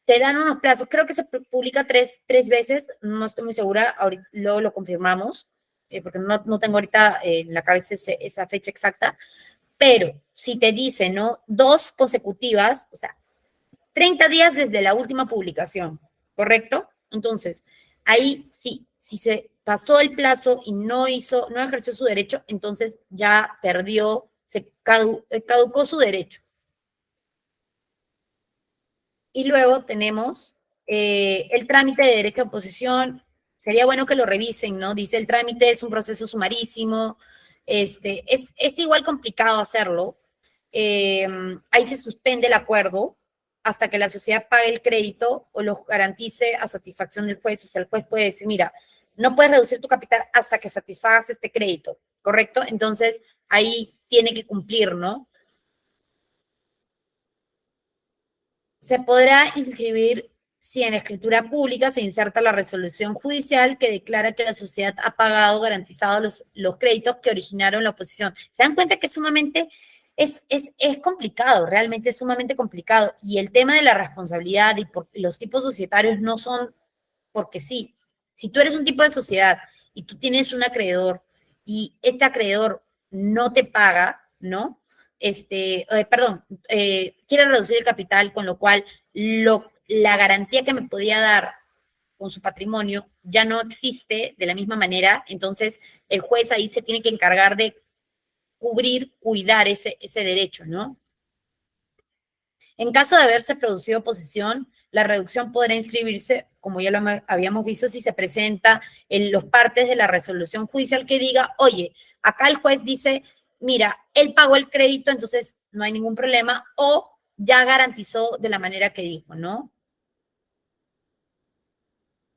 te dan unos plazos, creo que se publica tres veces, no estoy muy segura, ahorita, luego lo confirmamos, porque no tengo ahorita en la cabeza esa fecha exacta, pero si te dice, ¿no? 2 consecutivas, o sea, 30 días desde la última publicación, ¿correcto? Entonces, ahí sí, si se pasó el plazo y no ejerció su derecho, entonces ya perdió, caducó su derecho. Y luego tenemos el trámite de derecho de oposición. Sería bueno que lo revisen, ¿no? Dice el trámite es un proceso sumarísimo. Es igual complicado hacerlo. Ahí se suspende el acuerdo hasta que la sociedad pague el crédito o lo garantice a satisfacción del juez. O sea, el juez puede decir, mira, no puedes reducir tu capital hasta que satisfagas este crédito, ¿correcto? Entonces, ahí tiene que cumplir, ¿no? Se podrá inscribir si en la escritura pública se inserta la resolución judicial que declara que la sociedad ha pagado, garantizado los créditos que originaron la oposición. Se dan cuenta que sumamente es complicado, realmente es sumamente complicado. Y el tema de la responsabilidad y los tipos societarios no son porque sí. Si tú eres un tipo de sociedad y tú tienes un acreedor y este acreedor no te paga, ¿no? Quiere reducir el capital, con lo cual la garantía que me podía dar con su patrimonio ya no existe de la misma manera, entonces el juez ahí se tiene que encargar de cuidar ese derecho, ¿no? En caso de haberse producido oposición, la reducción podrá inscribirse, como ya lo habíamos visto, si se presenta en los partes de la resolución judicial que diga, oye, acá el juez dice, mira, él pagó el crédito, entonces no hay ningún problema, o ya garantizó de la manera que dijo, ¿no?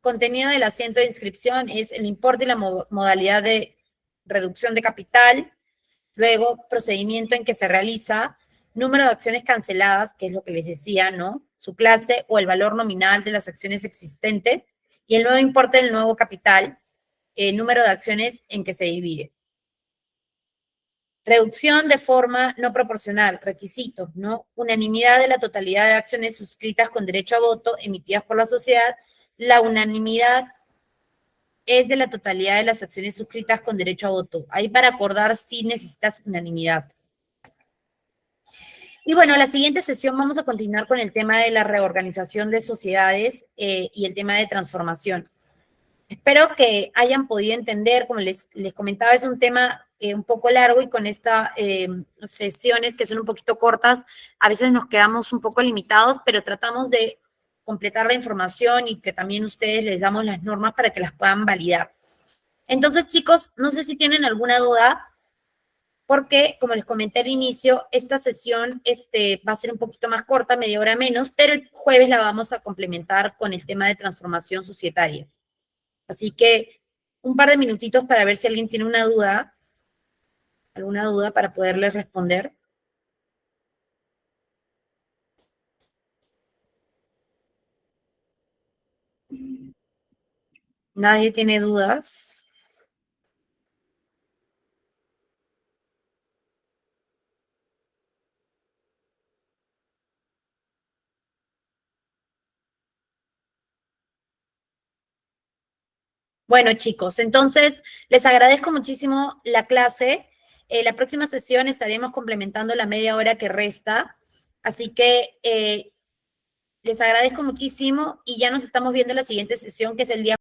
Contenido del asiento de inscripción es el importe y la modalidad de reducción de capital, luego procedimiento en que se realiza, número de acciones canceladas, que es lo que les decía, ¿no? Su clase o el valor nominal de las acciones existentes y el nuevo importe del nuevo capital, el número de acciones en que se divide. Reducción de forma no proporcional, requisitos, ¿no? Unanimidad de la totalidad de acciones suscritas con derecho a voto emitidas por la sociedad. La unanimidad es de la totalidad de las acciones suscritas con derecho a voto. Ahí para acordar si necesitas unanimidad. Y bueno, la siguiente sesión vamos a continuar con el tema de la reorganización de sociedades y el tema de transformación. Espero que hayan podido entender, como les comentaba, es un tema un poco largo y con estas sesiones que son un poquito cortas, a veces nos quedamos un poco limitados, pero tratamos de completar la información y que también ustedes les damos las normas para que las puedan validar. Entonces, chicos, no sé si tienen alguna duda, porque, como les comenté al inicio, esta sesión va a ser un poquito más corta, media hora menos, pero el jueves la vamos a complementar con el tema de transformación societaria. Así que un par de minutitos para ver si alguien tiene una duda, alguna duda para poderles responder. Nadie tiene dudas. Bueno, chicos, entonces les agradezco muchísimo la clase. La próxima sesión estaremos complementando la media hora que resta. Así que les agradezco muchísimo y ya nos estamos viendo en la siguiente sesión, que es el día